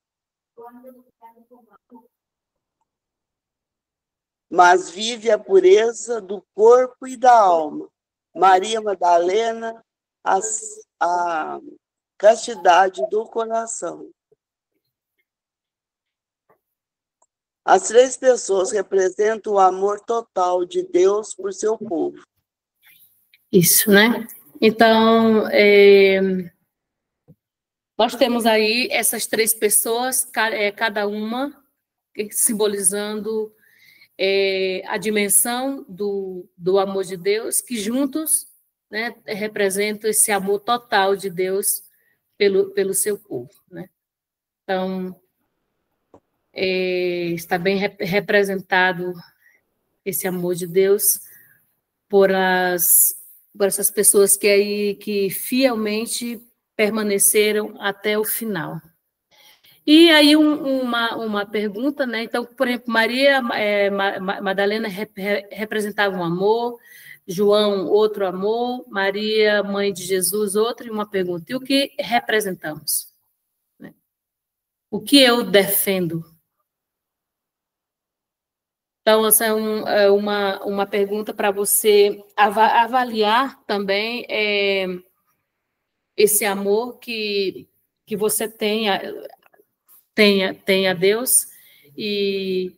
Mas vive a pureza do corpo e da alma. Maria Madalena, a castidade do coração. As três pessoas representam o amor total de Deus por seu povo. Isso, né? Então, nós temos aí essas três pessoas, cada uma simbolizando a dimensão do amor de Deus, que juntos, né, representam esse amor total de Deus pelo seu povo, né? Então, está bem representado esse amor de Deus por essas pessoas que fielmente permaneceram até o final. E aí uma pergunta, né? Então, por exemplo, Maria Madalena representava um amor, João outro amor, Maria, mãe de Jesus, outro, e uma pergunta: e o que representamos? Né? O que eu defendo? Então, essa é uma pergunta para você avaliar também esse amor que você tem a Deus e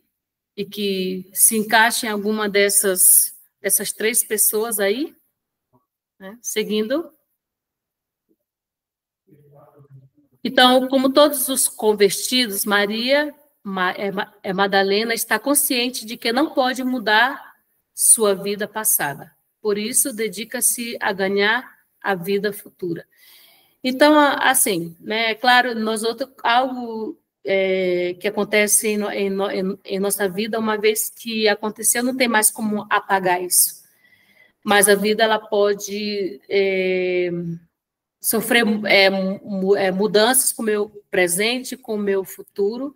que se encaixe em alguma dessas três pessoas aí, né? Seguindo. Então, como todos os convertidos, Maria Madalena está consciente de que não pode mudar sua vida passada. Por isso, dedica-se a ganhar a vida futura. Então, assim, né, claro, algo que acontece em nossa vida, uma vez que aconteceu, não tem mais como apagar isso. Mas a vida, ela pode sofrer mudanças com o meu presente, com o meu futuro,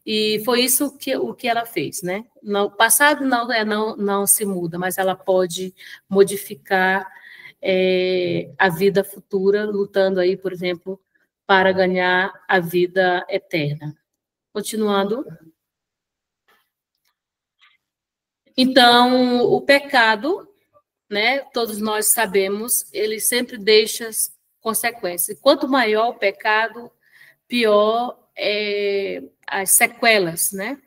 e foi isso o que ela fez, né? No passado não se muda, mas ela pode modificar a vida futura, lutando aí, por exemplo, para ganhar a vida eterna. Continuando. Então, o pecado, né? Todos nós sabemos, ele sempre deixa consequências. Quanto maior o pecado, pior as sequelas, né?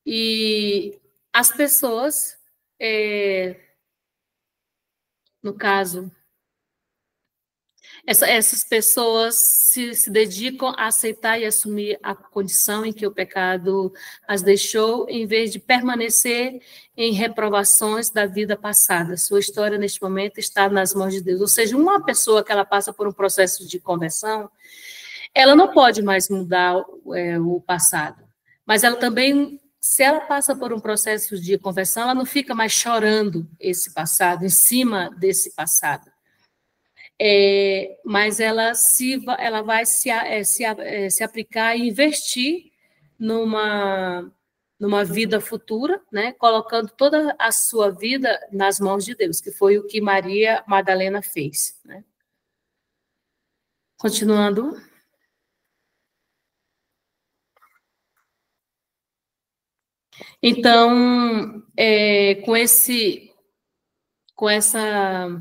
E as pessoas, no caso, essas pessoas se dedicam a aceitar e assumir a condição em que o pecado as deixou, em vez de permanecer em reprovações da vida passada. Sua história, neste momento, está nas mãos de Deus. Ou seja, uma pessoa que ela passa por um processo de conversão, ela não pode mais mudar o passado. Mas ela também, se ela passa por um processo de conversão, ela não fica mais chorando esse passado, em cima desse passado. Mas ela vai se aplicar e investir numa vida futura, né, colocando toda a sua vida nas mãos de Deus, que foi o que Maria Madalena fez, né? Continuando. Então, com essa,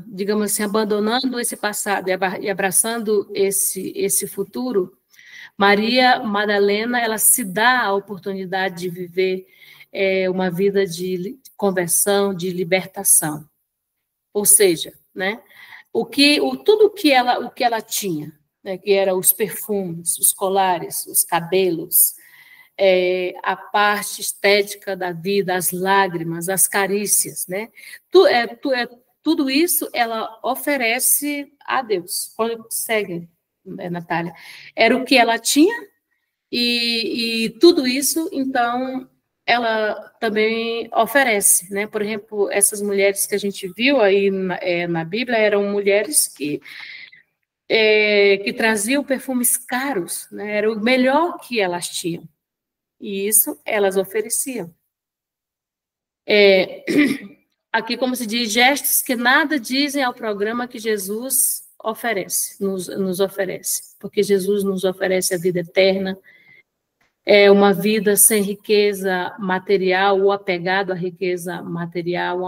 digamos assim, abandonando esse passado e abraçando esse futuro, Maria Madalena, ela se dá a oportunidade de viver uma vida de conversão, de libertação. Ou seja, né, tudo o que ela tinha, né, que eram os perfumes, os colares, os cabelos, a parte estética da vida, as lágrimas, as carícias, né? Tudo isso ela oferece a Deus. Segue, Natália. Era o que ela tinha e tudo isso, então, ela também oferece, né? Por exemplo, essas mulheres que a gente viu aí na Bíblia eram mulheres que traziam perfumes caros, né? Era o melhor que elas tinham. E isso elas ofereciam. Aqui, como se diz, gestos que nada dizem ao programa que Jesus oferece, nos oferece. Porque Jesus nos oferece a vida eterna, uma vida sem riqueza material ou apegado à riqueza material.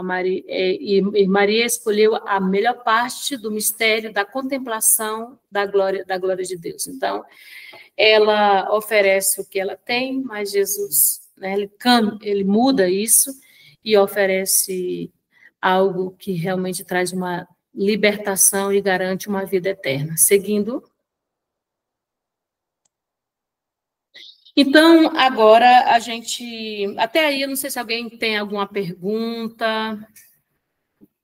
E Maria escolheu a melhor parte do mistério da contemplação da glória de Deus. Então, ela oferece o que ela tem, mas Jesus, né, ele muda isso e oferece algo que realmente traz uma libertação e garante uma vida eterna. Seguindo. Então, agora a gente... Até aí, eu não sei se alguém tem alguma pergunta,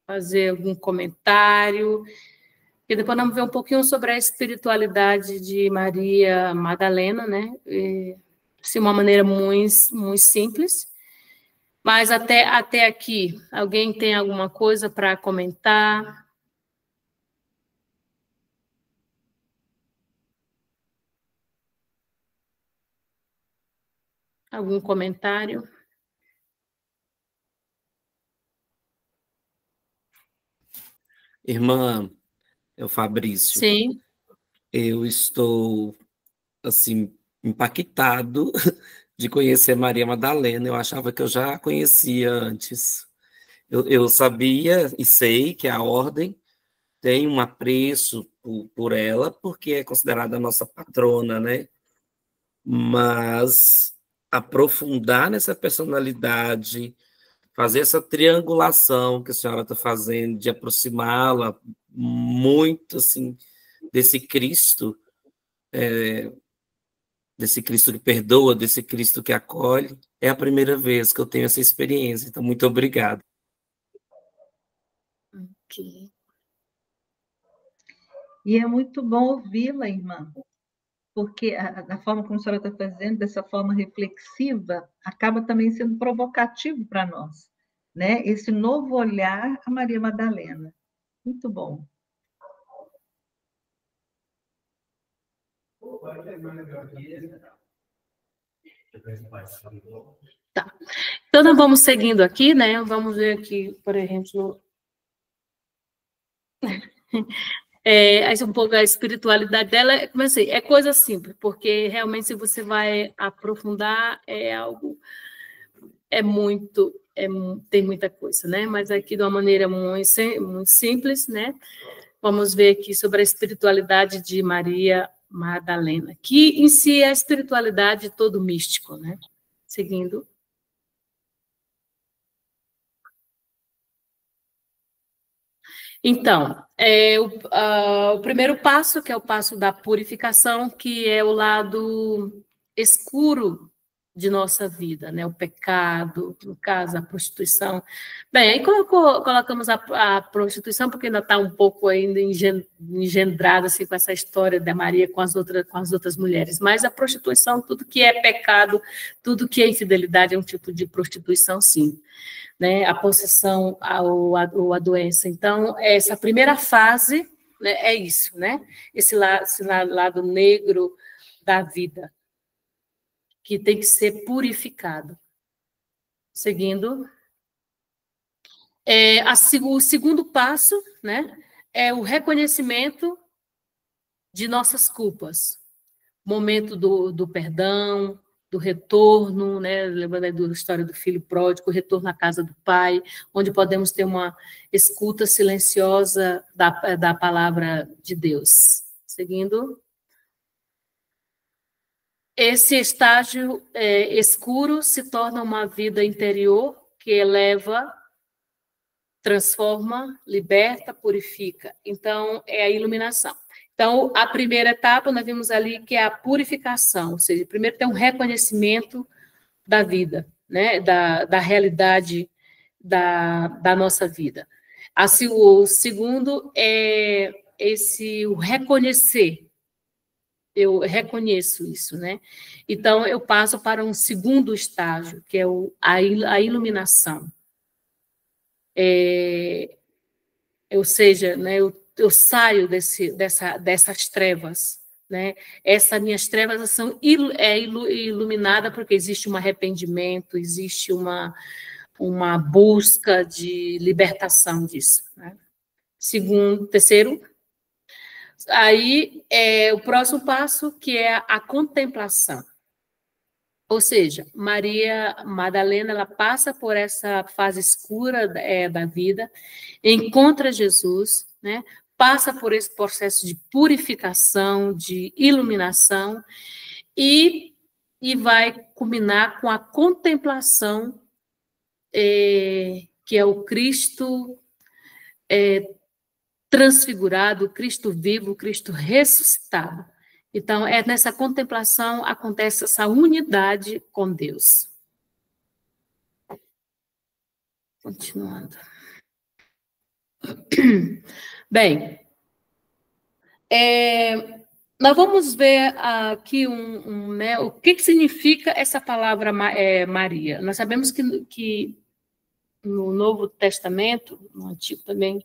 fazer algum comentário... E depois vamos ver um pouquinho sobre a espiritualidade de Maria Madalena, né? De uma maneira muito, muito simples. Mas até aqui, alguém tem alguma coisa para comentar? Algum comentário? Irmã, é o Fabrício. Sim. Eu estou, assim, impactado de conhecer Maria Madalena. Eu achava que eu já conhecia antes. Eu sabia e sei que a ordem tem um apreço por ela, porque é considerada a nossa patrona, né? Mas aprofundar nessa personalidade, fazer essa triangulação que a senhora está fazendo, de aproximá-la muito, assim, desse Cristo que perdoa, desse Cristo que acolhe, é a primeira vez que eu tenho essa experiência. Então, muito obrigado. Ok. E é muito bom ouvi-la, irmã, porque a forma como a senhora está fazendo, dessa forma reflexiva, acaba também sendo provocativo para nós, né? Esse novo olhar a Maria Madalena. Muito bom. Tá. Então, nós vamos seguindo aqui, né? Vamos ver aqui, por exemplo... um pouco a espiritualidade dela, como eu sei, é coisa simples, porque realmente se você vai aprofundar, tem muita coisa, né? Mas aqui de uma maneira muito simples, né? Vamos ver aqui sobre a espiritualidade de Maria Madalena, que em si é a espiritualidade de todo místico, né? Seguindo. Então, o primeiro passo, que é o passo da purificação, que é o lado escuro de nossa vida, né? O pecado, no caso, a prostituição. Bem, aí colocamos a prostituição, porque ainda está um pouco ainda engendrada assim, com essa história da Maria com as outras mulheres. Mas a prostituição, tudo que é pecado, tudo que é infidelidade é um tipo de prostituição, sim. Né, a possessão ou a doença. Então, essa primeira fase, né, é isso, né? Esse lado negro da vida, que tem que ser purificado. Seguindo. O segundo passo, né, é o reconhecimento de nossas culpas. Momento do perdão, do retorno, né? Lembrando aí da história do filho pródigo, o retorno à casa do pai, onde podemos ter uma escuta silenciosa da palavra de Deus. Seguindo. Esse estágio escuro se torna uma vida interior que eleva, transforma, liberta, purifica. Então, é a iluminação. Então, a primeira etapa, nós vimos ali que é a purificação, ou seja, primeiro tem um reconhecimento da vida, né, da realidade da nossa vida. O segundo é o reconhecer. Eu reconheço isso, né? Então, eu passo para um segundo estágio, que é a iluminação. Ou seja, né, eu saio dessas trevas, né? Essas minhas trevas são iluminadas porque existe um arrependimento, existe uma busca de libertação disso, né? Terceiro, aí o próximo passo, que é a contemplação. Ou seja, Maria Madalena, ela passa por essa fase escura da vida, encontra Jesus, né? Passa por esse processo de purificação, de iluminação, e vai culminar com a contemplação, que é o Cristo transfigurado, o Cristo vivo, o Cristo ressuscitado. Então, nessa contemplação acontece essa unidade com Deus. Continuando. Bem, nós vamos ver aqui né, o que significa essa palavra Maria. Nós sabemos que no Novo Testamento, no Antigo também,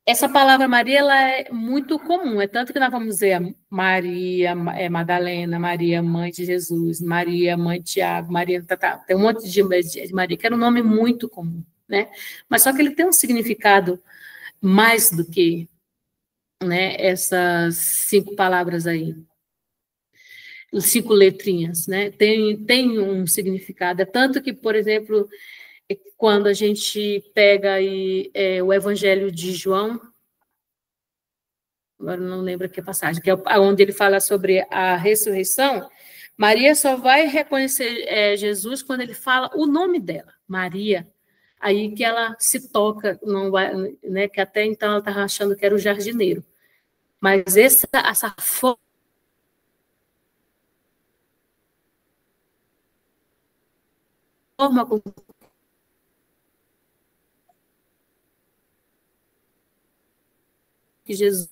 essa palavra Maria ela é muito comum, é tanto que nós vamos dizer Maria Madalena, Maria mãe de Jesus, Maria mãe de Tiago, Maria tem um monte de Maria, que era um nome muito comum, né? Mas só que ele tem um significado mais do que, né, essas 5 palavras aí, 5 letrinhas, né? Tem um significado, é tanto que, por exemplo, quando a gente pega aí, o Evangelho de João, agora não lembro aqui a passagem, que é onde ele fala sobre a ressurreição, Maria só vai reconhecer Jesus quando ele fala o nome dela, Maria. Aí que ela se toca, não vai, né, que até então ela estava achando que era o jardineiro. Mas essa forma como que Jesus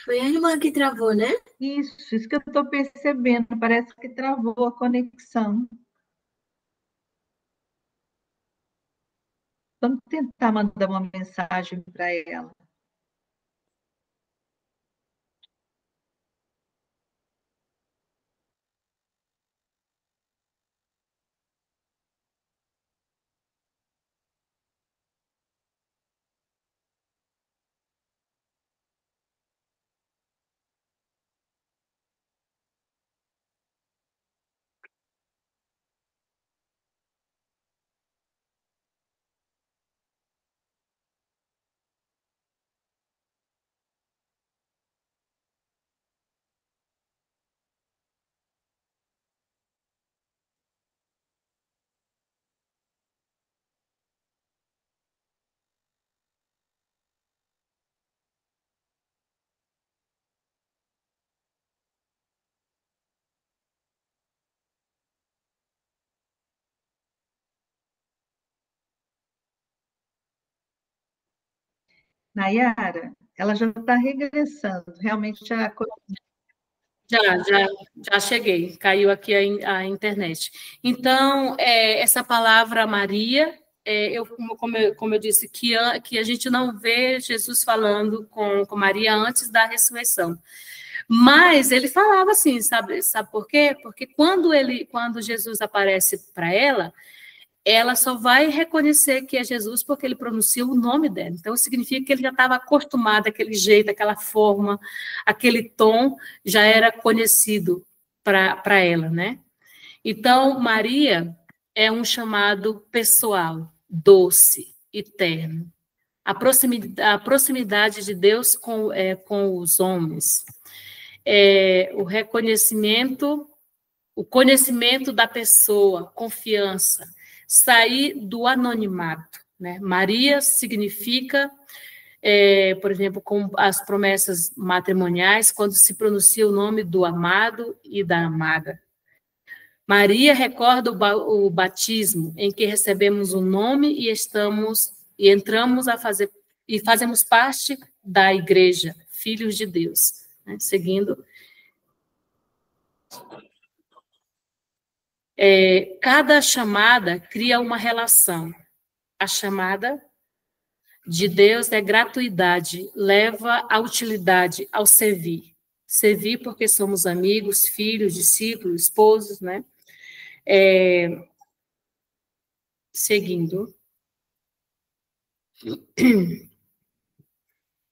Foi a irmã que travou, né? Isso que eu estou percebendo, parece que travou a conexão. Vamos tentar mandar uma mensagem para ela. Nayara, ela já está regressando, realmente já. Já cheguei, caiu aqui a internet. Então, essa palavra Maria, como eu disse, que a gente não vê Jesus falando com Maria antes da ressurreição. Mas ele falava assim, sabe por quê? Porque quando Jesus aparece para ela só vai reconhecer que é Jesus porque ele pronuncia o nome dela. Então, significa que ele já estava acostumado, aquele jeito, aquela forma, aquele tom, já era conhecido para ela, né? Então, Maria é um chamado pessoal, doce, eterno. A proximidade de Deus com os homens. O reconhecimento, o conhecimento da pessoa, confiança, sair do anonimato, né? Maria significa, por exemplo, com as promessas matrimoniais, quando se pronuncia o nome do amado e da amada. Maria recorda o batismo, em que recebemos o nome e entramos e fazemos parte da igreja, filhos de Deus, né? Seguindo. Cada chamada cria uma relação. A chamada de Deus é gratuidade, leva à utilidade, ao servir. Servir porque somos amigos, filhos, discípulos, esposos, né? Seguindo.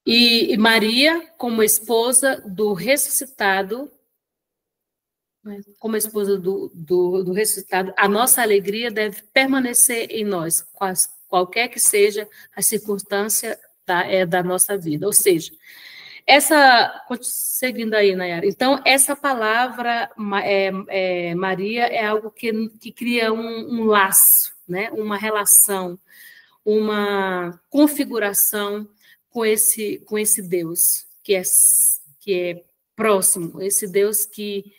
E Maria, como esposa do ressuscitado, como esposa do ressuscitado, a nossa alegria deve permanecer em nós, qualquer que seja a circunstância da nossa vida. Ou seja, seguindo aí, Nayara, então, essa palavra Maria é algo que cria um laço, né? Uma relação, uma configuração com esse Deus que é próximo, esse Deus que...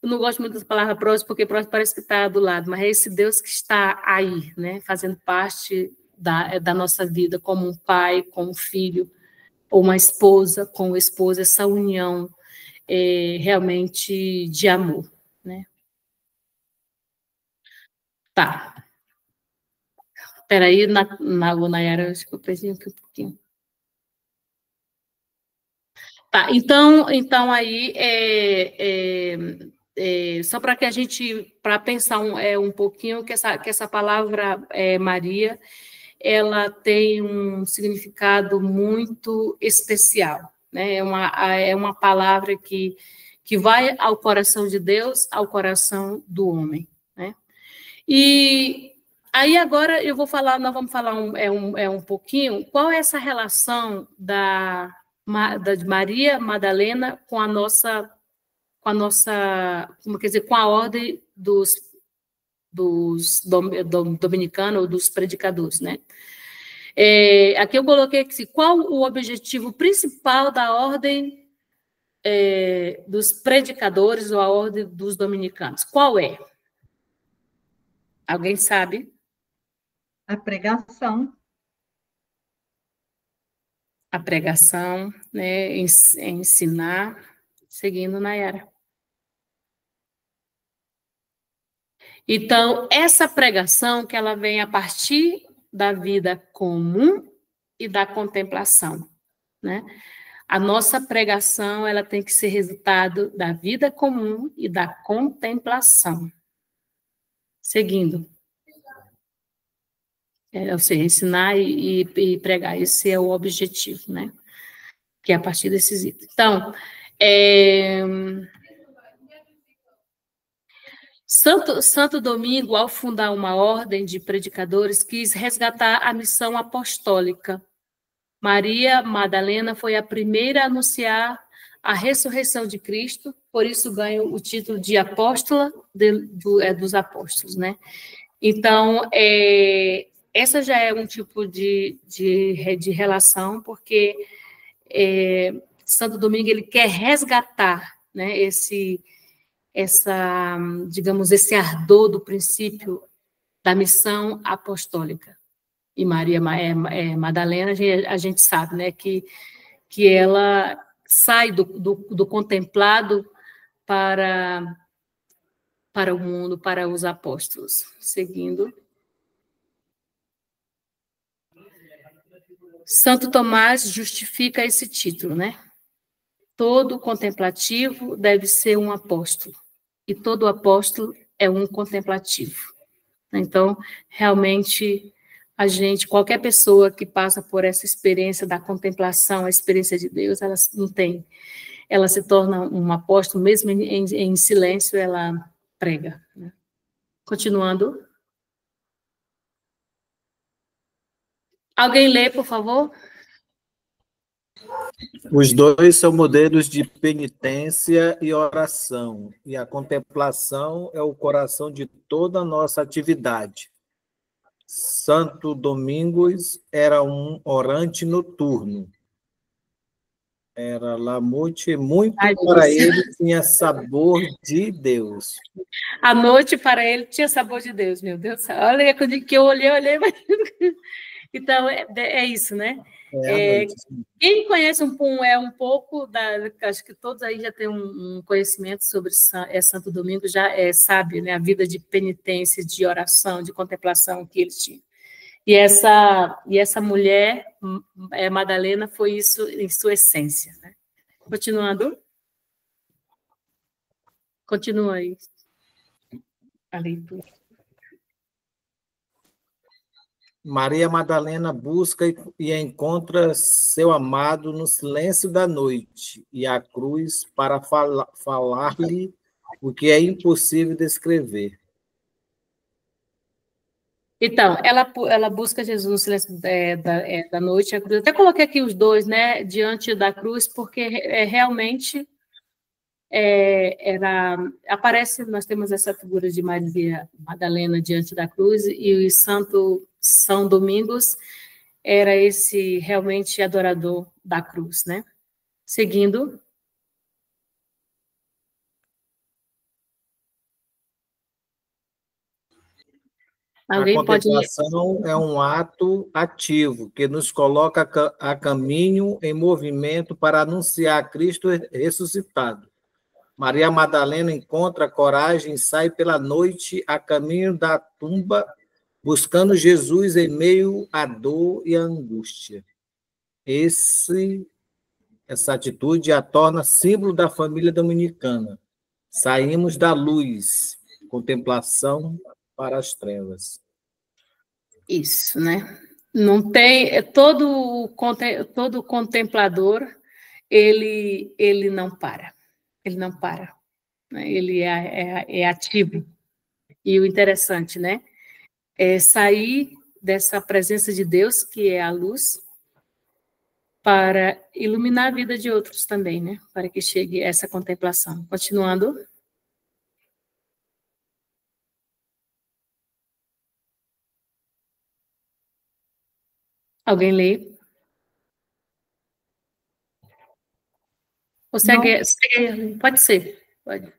Eu não gosto muito da palavra próximo, porque próximo parece que está do lado, mas é esse Deus que está aí, né, fazendo parte da nossa vida, como um pai, como um filho, ou uma esposa com o esposo, essa união realmente de amor, né? Tá. Espera aí, Nayara, acho que eu perdi aqui um pouquinho. Tá, então aí só para que a gente, para pensar um pouquinho, que essa palavra Maria, ela tem um significado muito especial, né? É uma palavra que vai ao coração de Deus, ao coração do homem, né? E aí agora nós vamos falar um pouquinho qual é essa relação da Maria Madalena com a nossa, como quer dizer, com a ordem dos dominicanos ou dos predicadores, né? Aqui eu coloquei aqui, qual o objetivo principal da ordem dos predicadores ou a ordem dos dominicanos? Qual é? Alguém sabe? A pregação. A pregação, né? Ensinar, seguindo Nayara. Então, essa pregação que ela vem a partir da vida comum e da contemplação, né? A nossa pregação, ela tem que ser resultado da vida comum e da contemplação. Seguindo. Ou seja, ensinar e pregar, esse é o objetivo, né? Que é a partir desses itens. Então, Santo Domingo, ao fundar uma ordem de predicadores, quis resgatar a missão apostólica. Maria Madalena foi a primeira a anunciar a ressurreição de Cristo, por isso ganha o título de apóstola dos apóstolos, né? Então, essa já é um tipo de relação, porque Santo Domingo ele quer resgatar, né, digamos, esse ardor do princípio da missão apostólica. e Maria Madalena, a gente sabe, né, que ela sai do contemplado para o mundo, para os apóstolos. Seguindo. Santo Tomás justifica esse título, né? Todo contemplativo deve ser um apóstolo, e todo apóstolo é um contemplativo. Então, realmente, qualquer pessoa que passa por essa experiência da contemplação, a experiência de Deus, ela se torna um apóstolo, mesmo em silêncio, ela prega. Né? Continuando. Alguém lê, por favor? Os dois são modelos de penitência e oração, e a contemplação é o coração de toda a nossa atividade. Santo Domingos era um orante noturno. Era lamute, muito para ele tinha sabor de Deus. A noite para ele tinha sabor de Deus, meu Deus do céu. Olha, que eu olhei, mas... Então, é isso, né? Quem conhece um pouco, acho que todos aí já têm um conhecimento sobre Santo Domingo, já sabe, né, a vida de penitência, de oração, de contemplação que eles tinham. E essa mulher, Madalena, foi isso em sua essência. Né? Continuando. Continua aí. A leitura. Maria Madalena busca e encontra seu amado no silêncio da noite e a cruz para falar-lhe o que é impossível descrever. Então, ela busca Jesus no silêncio da noite. Eu até coloquei aqui os dois, né, diante da cruz, porque realmente aparece, nós temos essa figura de Maria Madalena diante da cruz, e o Santo São Domingos era esse realmente adorador da cruz, né? Seguindo. A contemplação é um ato ativo que nos coloca a caminho, em movimento, para anunciar Cristo ressuscitado. Maria Madalena encontra coragem e sai pela noite a caminho da tumba, buscando Jesus em meio à dor e à angústia. Essa atitude a torna símbolo da família dominicana. Saímos da luz, contemplação para as trevas. Isso, né? Não tem todo contemplador, ele não para. Ele não para. Né? Ele é ativo. E o interessante, né? É sair dessa presença de Deus, que é a luz, para iluminar a vida de outros também, né? Para que chegue essa contemplação. Continuando. Alguém lê? Ou segue, pode ser. Pode.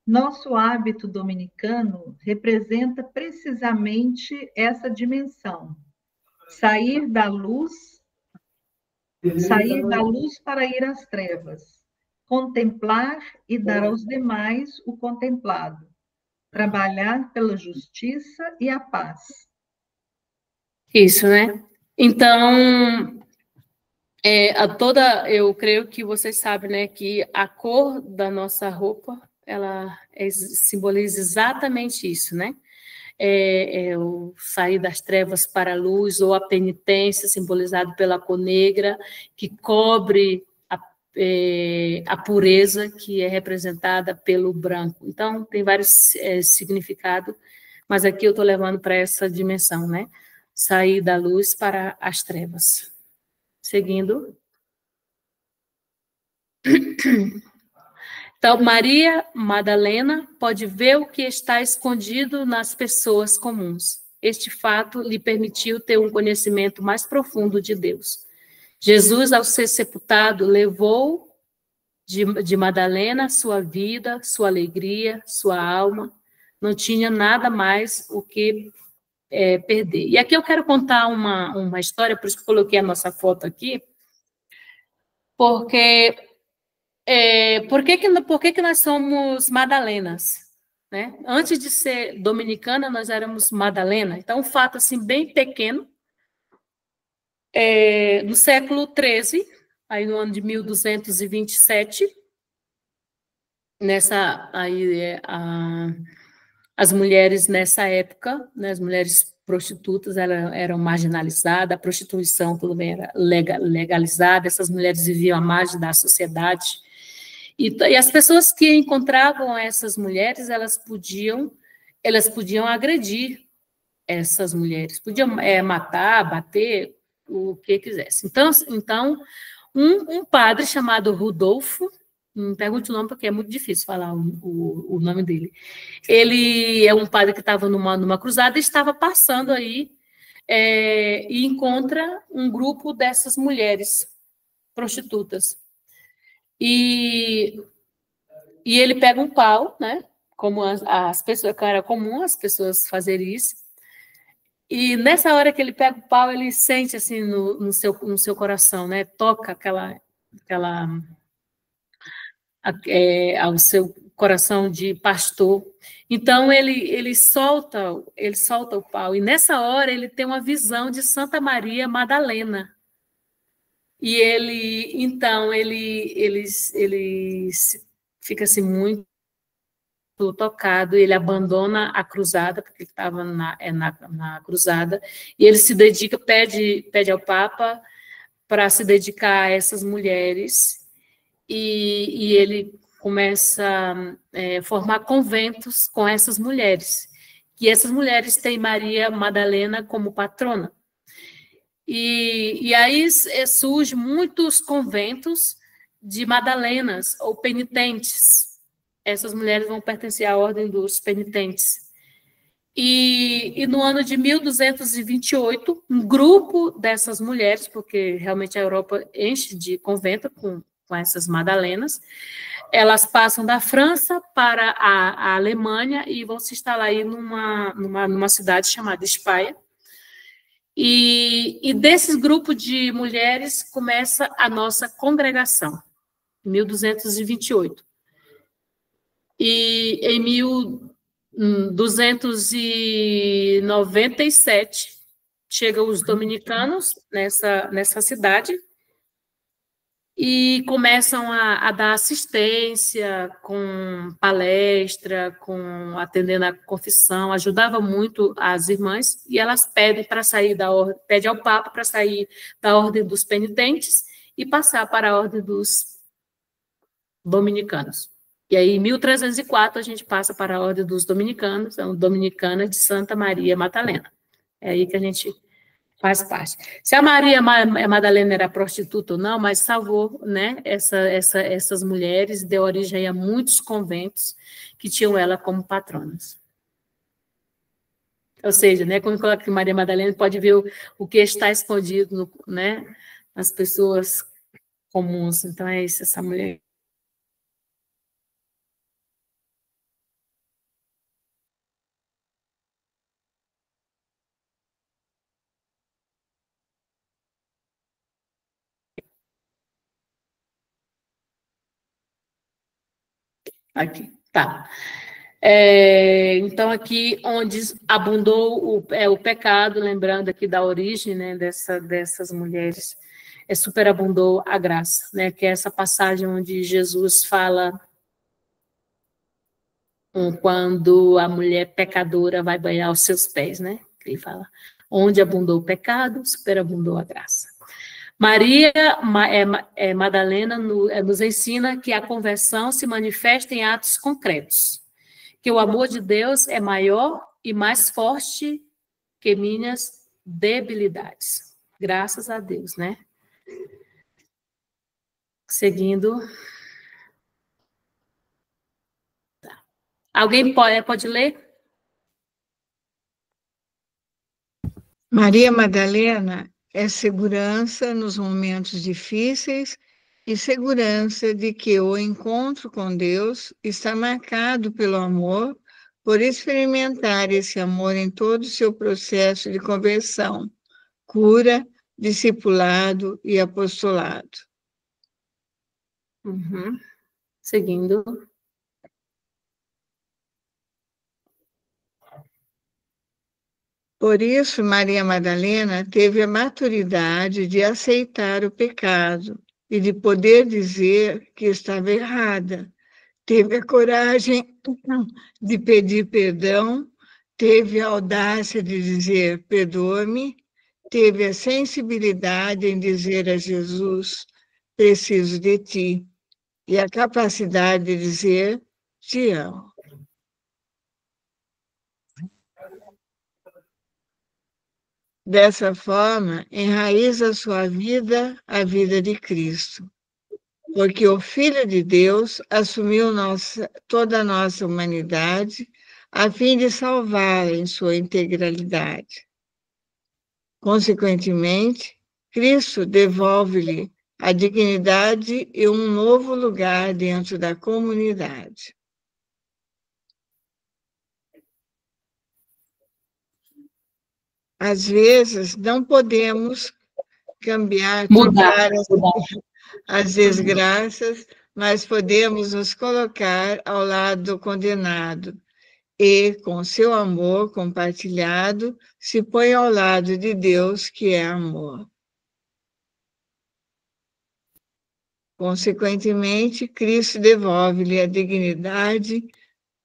Nosso hábito dominicano representa precisamente essa dimensão. Sair da luz para ir às trevas. Contemplar e dar aos demais o contemplado. Trabalhar pela justiça e a paz. Isso, né? Então, eu creio que vocês sabem, né, que a cor da nossa roupa, ela simboliza exatamente isso, né? O sair das trevas para a luz, ou a penitência, simbolizado pela cor negra, que cobre a pureza, que é representada pelo branco. Então, tem vários significados, mas aqui eu estou levando para essa dimensão, né? Sair da luz para as trevas. Seguindo. Então, Maria Madalena pode ver o que está escondido nas pessoas comuns. Este fato lhe permitiu ter um conhecimento mais profundo de Deus. Jesus, ao ser sepultado, levou de Madalena sua vida, sua alegria, sua alma. Não tinha nada mais o que perder. E aqui eu quero contar uma história, por isso que eu coloquei a nossa foto aqui, porque por que nós somos madalenas? Né? Antes de ser dominicana, nós éramos Madalena. Então, um fato assim, bem pequeno. No século XIII, aí no ano de 1227, as mulheres nessa época, né, as mulheres prostitutas eram marginalizadas, a prostituição tudo bem era legalizada, essas mulheres viviam à margem da sociedade. E as pessoas que encontravam essas mulheres, elas podiam agredir essas mulheres, podiam matar, bater, o que quisesse. Então um padre chamado Rudolfo, não pergunte o nome porque é muito difícil falar o nome dele, ele é um padre que estava numa cruzada e estava passando aí e encontra um grupo dessas mulheres prostitutas. E ele pega um pau, né? Como as pessoas, era comum as pessoas fazerem isso. E nessa hora que ele pega o pau, ele sente assim no seu coração, né? Toca ao seu coração de pastor. Então ele solta o pau. E nessa hora ele tem uma visão de Santa Maria Madalena. E ele fica assim muito tocado, ele abandona a cruzada, porque ele estava na cruzada, e ele se dedica, pede ao Papa para se dedicar a essas mulheres, e ele começa a formar conventos com essas mulheres, e essas mulheres têm Maria Madalena como patrona. E aí surgem muitos conventos de Madalenas ou penitentes. Essas mulheres vão pertencer à ordem dos penitentes. E no ano de 1228, um grupo dessas mulheres, porque realmente a Europa enche de convento com essas Madalenas, elas passam da França para a Alemanha e vão se instalar aí numa cidade chamada Speyer. E desses grupos de mulheres começa a nossa congregação, em 1228. E em 1297, chegam os dominicanos nessa cidade e começam a dar assistência, com palestra, atendendo a confissão, ajudava muito as irmãs, e elas pedem ao Papa para sair da ordem dos penitentes e passar para a ordem dos dominicanos. E aí, em 1304, a gente passa para a ordem dos dominicanos, a Dominicana de Santa Maria Madalena. É aí que a gente faz parte. Se a Maria Madalena era prostituta ou não, mas salvou, né, essas mulheres, deu origem a muitos conventos que tinham ela como patronas. Ou seja, né, quando coloca que Maria Madalena, pode ver o que está escondido, né, nas pessoas comuns. Então, é isso, essa mulher. Aqui, tá. Então, aqui onde abundou o pecado, lembrando aqui da origem, né, dessas mulheres, superabundou a graça, né, que é essa passagem onde Jesus fala quando a mulher pecadora vai banhar os seus pés, né? Ele fala, onde abundou o pecado, superabundou a graça. Maria Madalena nos ensina que a conversão se manifesta em atos concretos, que o amor de Deus é maior e mais forte que minhas debilidades. Graças a Deus, né? Seguindo. Tá. Alguém pode ler? Maria Madalena é segurança nos momentos difíceis e segurança de que o encontro com Deus está marcado pelo amor por experimentar esse amor em todo o seu processo de conversão, cura, discipulado e apostolado. Uhum. Seguindo. Por isso, Maria Madalena teve a maturidade de aceitar o pecado e de poder dizer que estava errada. Teve a coragem de pedir perdão, teve a audácia de dizer perdoa-me, teve a sensibilidade em dizer a Jesus preciso de ti e a capacidade de dizer te amo. Dessa forma, enraiza sua vida a vida de Cristo, porque o Filho de Deus assumiu toda a nossa humanidade a fim de salvá-la em sua integralidade. Consequentemente, Cristo devolve-lhe a dignidade e um novo lugar dentro da comunidade. Às vezes, não podemos trocar as desgraças, mas podemos nos colocar ao lado do condenado e, com seu amor compartilhado, se põe ao lado de Deus, que é amor. Consequentemente, Cristo devolve-lhe a dignidade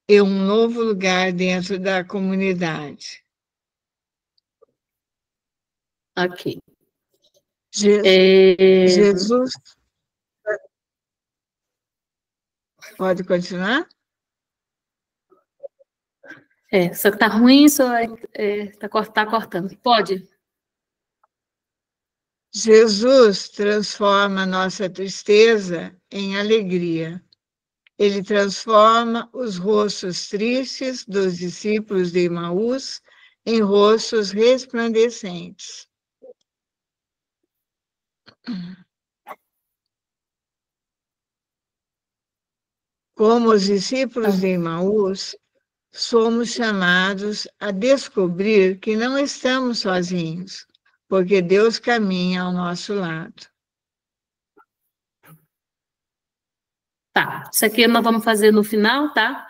e um novo lugar dentro da comunidade. Ok. Jesus. Pode continuar? Só que tá ruim, só tá cortando. Pode? Jesus transforma nossa tristeza em alegria. Ele transforma os rostos tristes dos discípulos de Emaús em rostos resplandecentes. Como os discípulos de Emaús, somos chamados a descobrir que não estamos sozinhos, porque Deus caminha ao nosso lado. Tá, isso aqui nós vamos fazer no final, tá?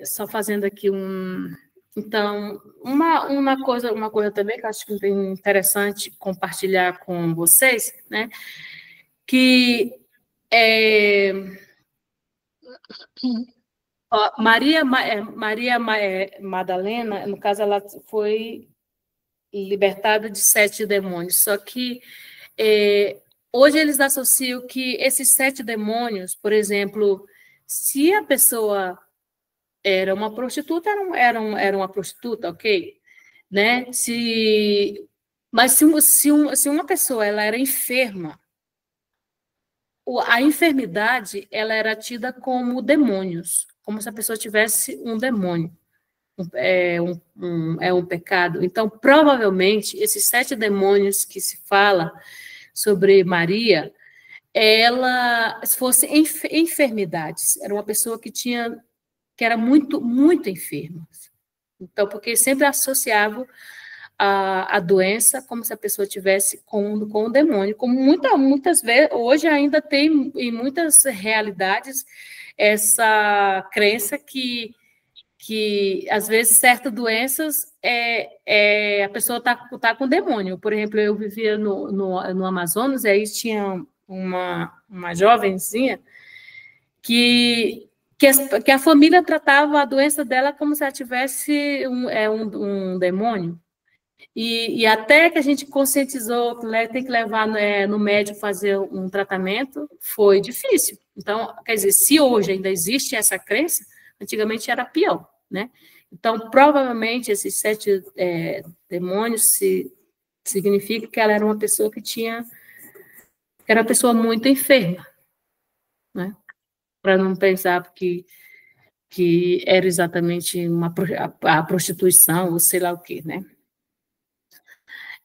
Só fazendo aqui Então, uma coisa também que eu acho que é interessante compartilhar com vocês, né? Que Maria Madalena, no caso, ela foi libertada de 7 demônios, só que hoje eles associam que esses 7 demônios, por exemplo, se a pessoa era uma prostituta, era uma prostituta, ok? Né? Mas se uma pessoa ela era enferma, a enfermidade ela era tida como demônios, como se a pessoa tivesse um demônio. Um pecado. Então, provavelmente, esses 7 demônios que se fala sobre Maria, ela, se fossem enfermidades, era uma pessoa que era muito, muito enferma. Então, porque sempre associavam a doença como se a pessoa tivesse com o demônio, como muitas vezes, hoje ainda tem em muitas realidades essa crença que às vezes certas doenças a pessoa está com demônio. Por exemplo, eu vivia no Amazonas, e aí tinha uma jovenzinha que a família tratava a doença dela como se ela tivesse um demônio. E até que a gente conscientizou que tem que levar no médico fazer um tratamento, foi difícil. Então, quer dizer, se hoje ainda existe essa crença, antigamente era pior, né? Então, provavelmente, esses 7 demônios significa que ela era uma pessoa era uma pessoa muito enferma, né? Para não pensar que era exatamente a prostituição, ou sei lá o quê, né?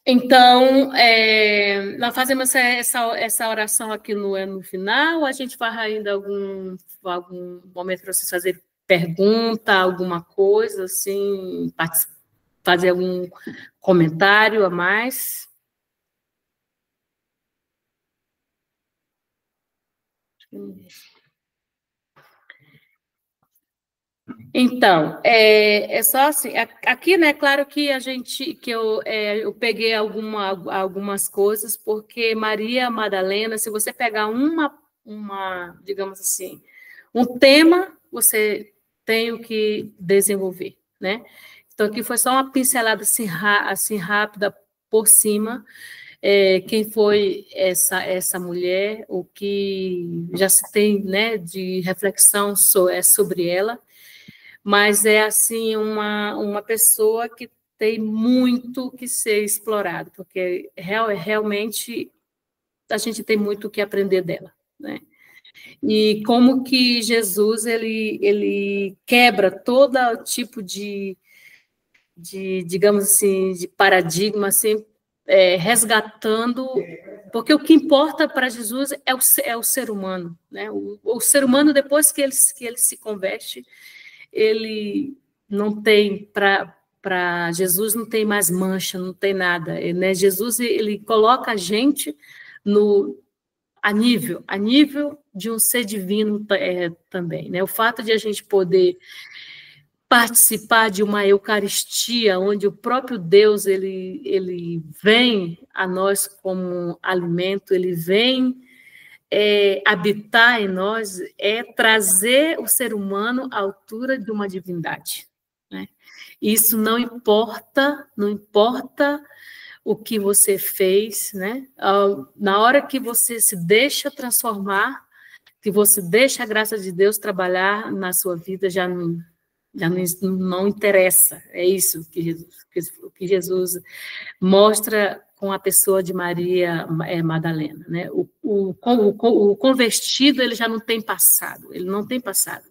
Então, nós fazemos essa oração aqui no final, ou a gente faz ainda algum momento para vocês fazerem pergunta, alguma coisa, assim, fazer algum comentário a mais? Então, é só assim, aqui, né, claro que eu peguei algumas coisas, porque Maria Madalena, se você pegar digamos assim, um tema, você tem o que desenvolver, né? Então, aqui foi só uma pincelada assim rápida por cima, quem foi essa mulher, o que já se tem, né, de reflexão sobre ela, mas é assim uma pessoa que tem muito que ser explorado, porque realmente a gente tem muito que aprender dela, né? E como que Jesus ele quebra todo tipo digamos assim, de paradigma, assim, resgatando, porque o que importa para Jesus é o ser humano, né? O ser humano, depois que ele se converte, ele não tem, para Jesus não tem mais mancha, não tem nada, né? Jesus, ele coloca a gente a nível de um ser divino também, né? O fato de a gente poder participar de uma Eucaristia, onde o próprio Deus ele vem a nós como alimento, ele vem habitar em nós, trazer o ser humano à altura de uma divindade, né? Isso não importa o que você fez, né? Na hora que você se deixa transformar, que você deixa a graça de Deus trabalhar na sua vida, já não interessa. É isso que Jesus mostra com a pessoa de Maria Madalena, né? O convertido, ele já não tem passado, ele não tem passado.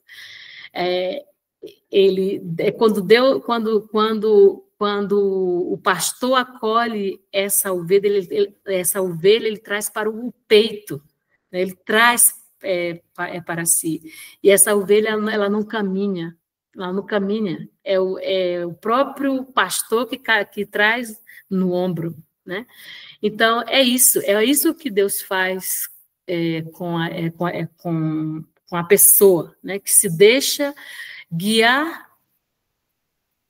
Quando o pastor acolhe essa ovelha, ele traz para o peito, né? Ele traz para si. E essa ovelha, ela não caminha, é o próprio pastor que traz no ombro, né? Então, é isso que Deus faz com a pessoa, né? Que se deixa guiar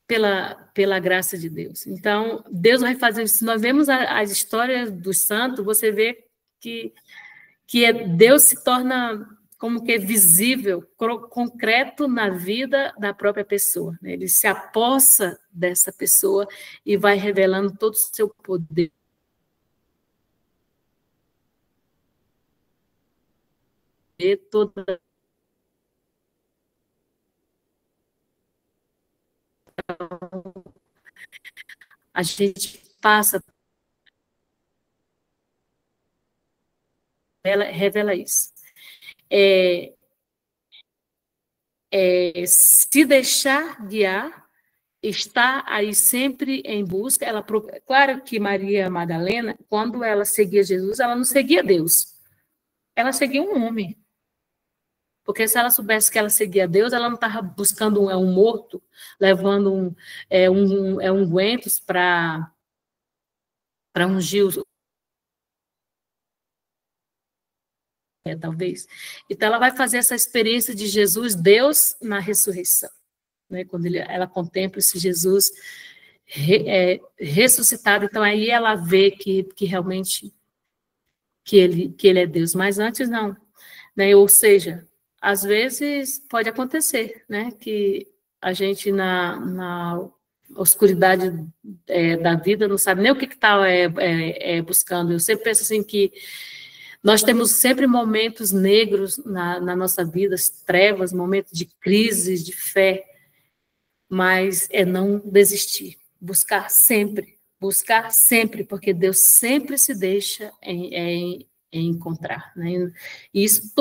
pela graça de Deus. Então, Deus vai fazer isso. Se nós vemos as histórias dos santos, você vê que Deus se torna como que visível, concreto na vida da própria pessoa, né? Ele se apossa dessa pessoa e vai revelando todo o seu poder. Toda a gente passa, ela revela isso. Se deixar guiar, está aí sempre em busca. Claro que Maria Madalena, quando ela seguia Jesus, ela não seguia Deus, ela seguia um homem. Porque se ela soubesse que ela seguia Deus, ela não estava buscando um morto, levando ungüentos para ungir talvez. Então, ela vai fazer essa experiência de Jesus, Deus, na ressurreição, né? Quando ela contempla esse Jesus ressuscitado, então aí ela vê que realmente que ele é Deus, mas antes não, né? Ou seja, às vezes pode acontecer, né? Que a gente na oscuridade da vida não sabe nem o que está buscando. Eu sempre penso assim que nós temos sempre momentos negros na nossa vida, trevas, momentos de crise, de fé, mas não desistir, buscar sempre, porque Deus sempre se deixa encontrar, né? E isso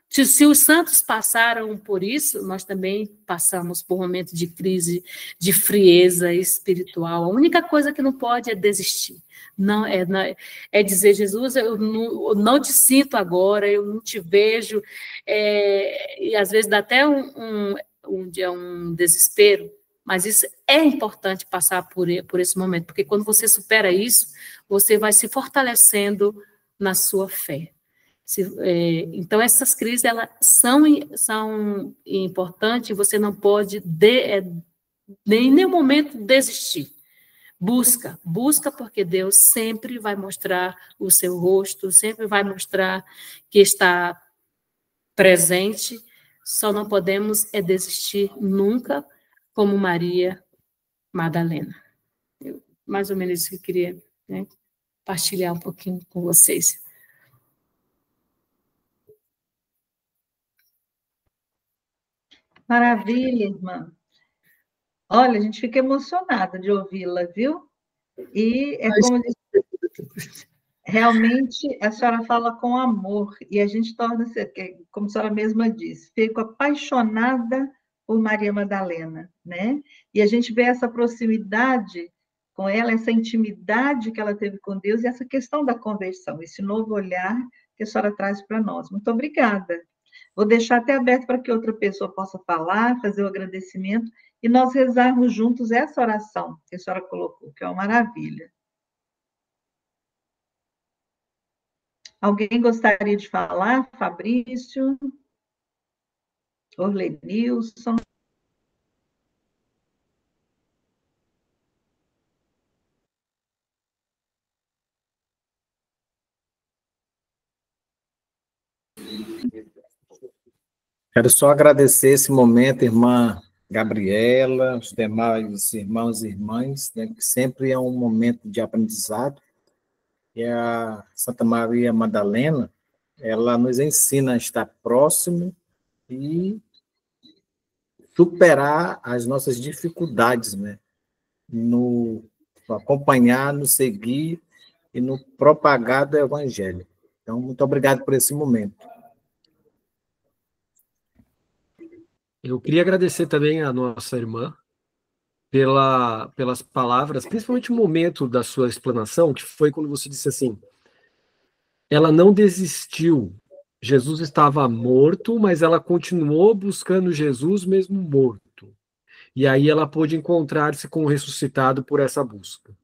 se os santos passaram por isso, nós também passamos por momentos de crise, de frieza espiritual. A única coisa que não pode é desistir. Não é dizer, Jesus, eu não te sinto agora, eu não te vejo, e às vezes dá até um desespero, mas isso é importante passar por esse momento, porque quando você supera isso, você vai se fortalecendo na sua fé. Então, essas crises, elas são importantes, você não pode, em nenhum momento, desistir. Busca, porque Deus sempre vai mostrar o seu rosto, sempre vai mostrar que está presente, só não podemos desistir nunca, como Maria Madalena. Mais ou menos isso que eu queria, né, partilhar um pouquinho com vocês. Maravilha, irmã. Olha, a gente fica emocionada de ouvi-la, viu? E é como realmente a senhora fala com amor, e a gente torna-se, como a senhora mesma disse, fico apaixonada por Maria Madalena, né? E a gente vê essa proximidade com ela, essa intimidade que ela teve com Deus, e essa questão da conversão, esse novo olhar que a senhora traz para nós. Muito obrigada. Vou deixar até aberto para que outra pessoa possa falar, fazer o agradecimento, e nós rezarmos juntos essa oração que a senhora colocou, que é uma maravilha. Alguém gostaria de falar? Fabrício? Orlenilson? Quero só agradecer esse momento, irmã Gabriela, os demais irmãos e irmãs, né, que sempre é um momento de aprendizado. E a Santa Maria Madalena, ela nos ensina a estar próximo e superar as nossas dificuldades, né? No acompanhar, no seguir e no propagar do Evangelho. Então, muito obrigado por esse momento. Eu queria agradecer também a nossa irmã pelas palavras, principalmente o momento da sua explanação, que foi quando você disse assim, ela não desistiu, Jesus estava morto, mas ela continuou buscando Jesus mesmo morto. E aí ela pôde encontrar-se com o ressuscitado por essa busca.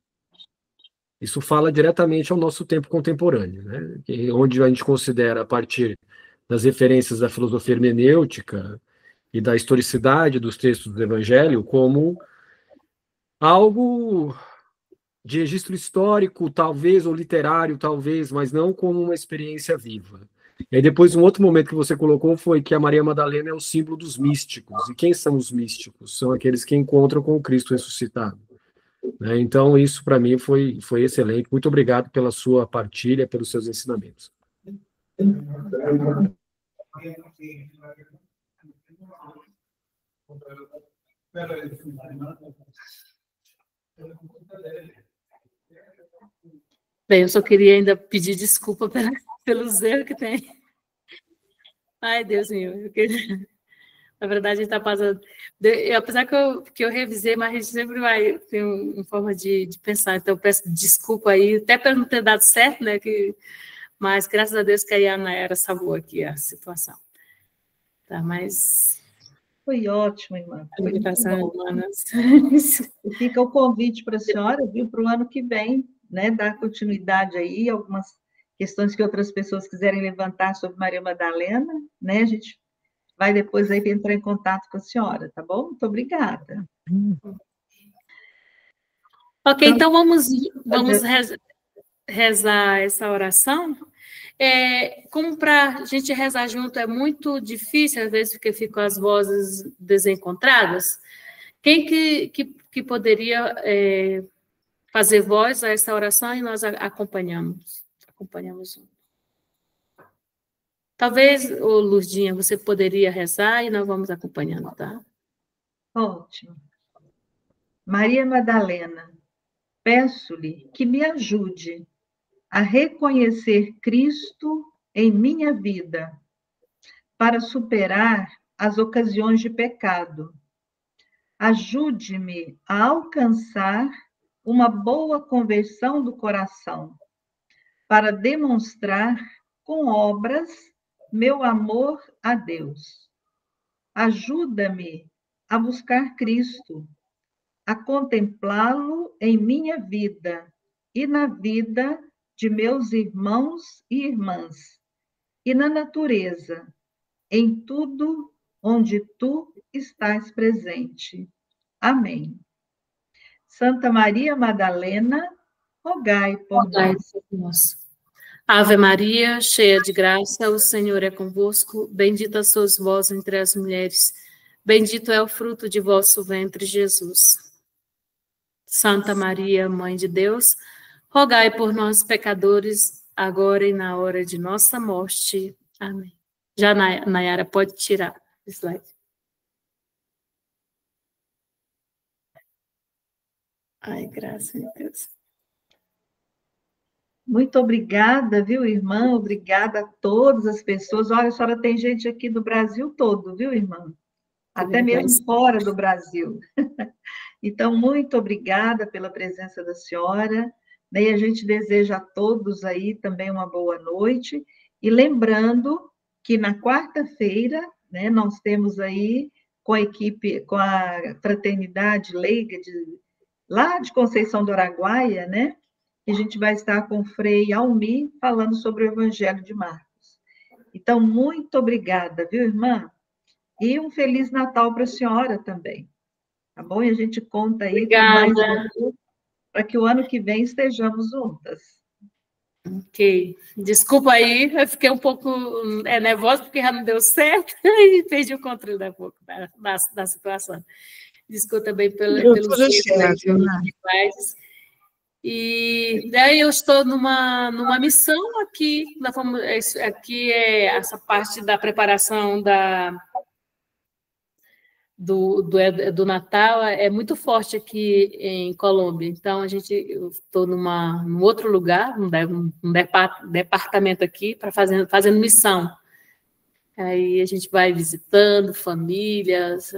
Isso fala diretamente ao nosso tempo contemporâneo, né? Onde a gente considera, a partir das referências da filosofia hermenêutica e da historicidade dos textos do Evangelho, como algo de registro histórico, talvez, ou literário, talvez, mas não como uma experiência viva. E aí depois, um outro momento que você colocou foi que a Maria Madalena é o símbolo dos místicos. E quem são os místicos? São aqueles que encontram com o Cristo ressuscitado. Né? Então, isso para mim foi excelente. Muito obrigado pela sua partilha, pelos seus ensinamentos. Bem, eu só queria ainda pedir desculpa pelos erros que tem. Ai, Deus meu. Na verdade, a gente está passando... apesar que eu revisei, mas a gente sempre vai ter uma forma de pensar. Então, eu peço desculpa aí, até para não ter dado certo, né? Mas, graças a Deus, que a Yanaera salvou aqui a situação. Tá, mas... Foi ótimo, irmã. Foi Fica o convite para a senhora, viu, para o ano que vem, né, dar continuidade aí, algumas questões que outras pessoas quiserem levantar sobre Maria Madalena, né, a gente vai depois aí entrar em contato com a senhora, tá bom? Muito obrigada. Ok, então vamos rezar essa oração. Como para a gente rezar junto é muito difícil, às vezes, porque ficam as vozes desencontradas, quem que poderia fazer voz a essa oração e nós acompanhamos junto? Talvez, Lurdinha, você poderia rezar e nós vamos acompanhando, tá? Ótimo. Maria Madalena, peço-lhe que me ajude a reconhecer Cristo em minha vida, para superar as ocasiões de pecado. Ajude-me a alcançar uma boa conversão do coração, para demonstrar com obras meu amor a Deus. Ajuda-me a buscar Cristo, a contemplá-lo em minha vida e na vida de meus irmãos e irmãs, e na natureza, em tudo onde tu estás presente. Amém. Santa Maria Madalena, rogai por nós. Ave Maria, cheia de graça, o Senhor é convosco, bendita sois vós entre as mulheres, bendito é o fruto de vosso ventre, Jesus. Santa Maria, Mãe de Deus, rogai por nós, pecadores, agora e na hora de nossa morte. Amém. Já, Nayara, pode tirar o slide. Ai, graças a Deus. Muito obrigada, viu, irmã? Obrigada a todas as pessoas. Olha, a senhora tem gente aqui do Brasil todo, viu, irmã? Até mesmo fora do Brasil. Então, muito obrigada pela presença da senhora. E a gente deseja a todos aí também uma boa noite. E lembrando que na quarta-feira, né, nós temos aí com a equipe, com a Fraternidade Leiga lá de Conceição do Araguaia, né? A gente vai estar com o Frei Almir falando sobre o Evangelho de Marcos. Então, muito obrigada, viu, irmã? E um Feliz Natal para a senhora também. Tá bom? E a gente conta aí com mais para que o ano que vem estejamos juntas. Ok. Desculpa aí, eu fiquei um pouco nervosa porque já não deu certo e perdi o controle da situação. Desculpa também pelo e daí eu estou numa missão aqui, aqui é essa parte da preparação do Natal é muito forte aqui em Colômbia. Então eu estou num outro lugar, num departamento aqui para fazendo missão. Aí a gente vai visitando famílias,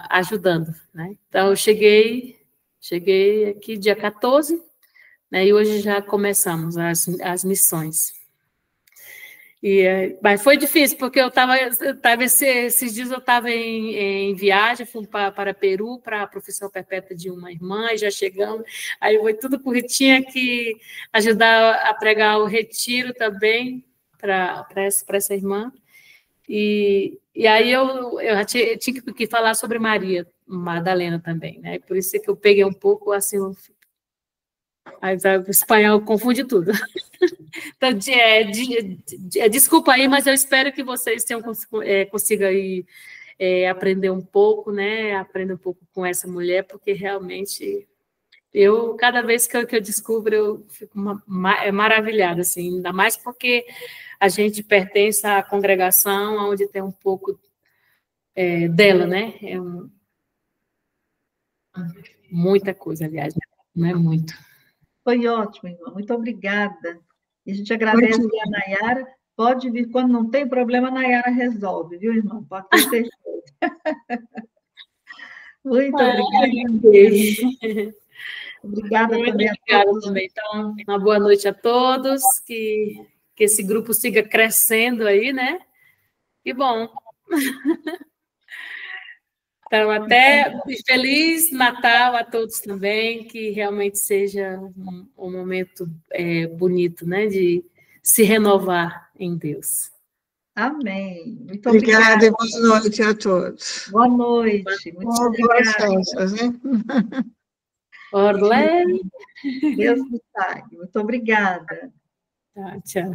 ajudando, né? Então eu cheguei aqui dia 14, né, e hoje já começamos as missões. Mas foi difícil, porque esses dias eu estava em viagem, fui para Peru, para a profissão perpétua de uma irmã, e já chegamos, aí foi tudo porque tinha que ajudar a pregar o retiro também para essa irmã. E aí eu tinha que falar sobre Maria Madalena também, né? Por isso que eu peguei um pouco assim, o espanhol confunde tudo. Então, desculpa aí, mas eu espero que vocês consigam aí, aprender um pouco, né? Aprender um pouco com essa mulher, porque realmente cada vez que eu descubro, eu fico maravilhada, assim, ainda mais porque a gente pertence à congregação onde tem um pouco dela, né? Muita coisa, aliás, não é muito. Foi ótimo, irmã. Muito obrigada. E a gente agradece a Nayara. Pode vir, quando não tem problema, a Nayara resolve, viu, irmã? Pode ter certeza. Muito obrigada. Obrigada também a todos. Então, uma boa noite a todos, que esse grupo siga crescendo aí, né? E bom. Então, até Feliz Natal a todos também, que realmente seja um momento bonito, né? De se renovar em Deus. Amém. Muito obrigada. Obrigada e boa noite a todos. Boa noite. Muito boas festas, né? Orlé. Deus me pague. Muito obrigada. Tchau.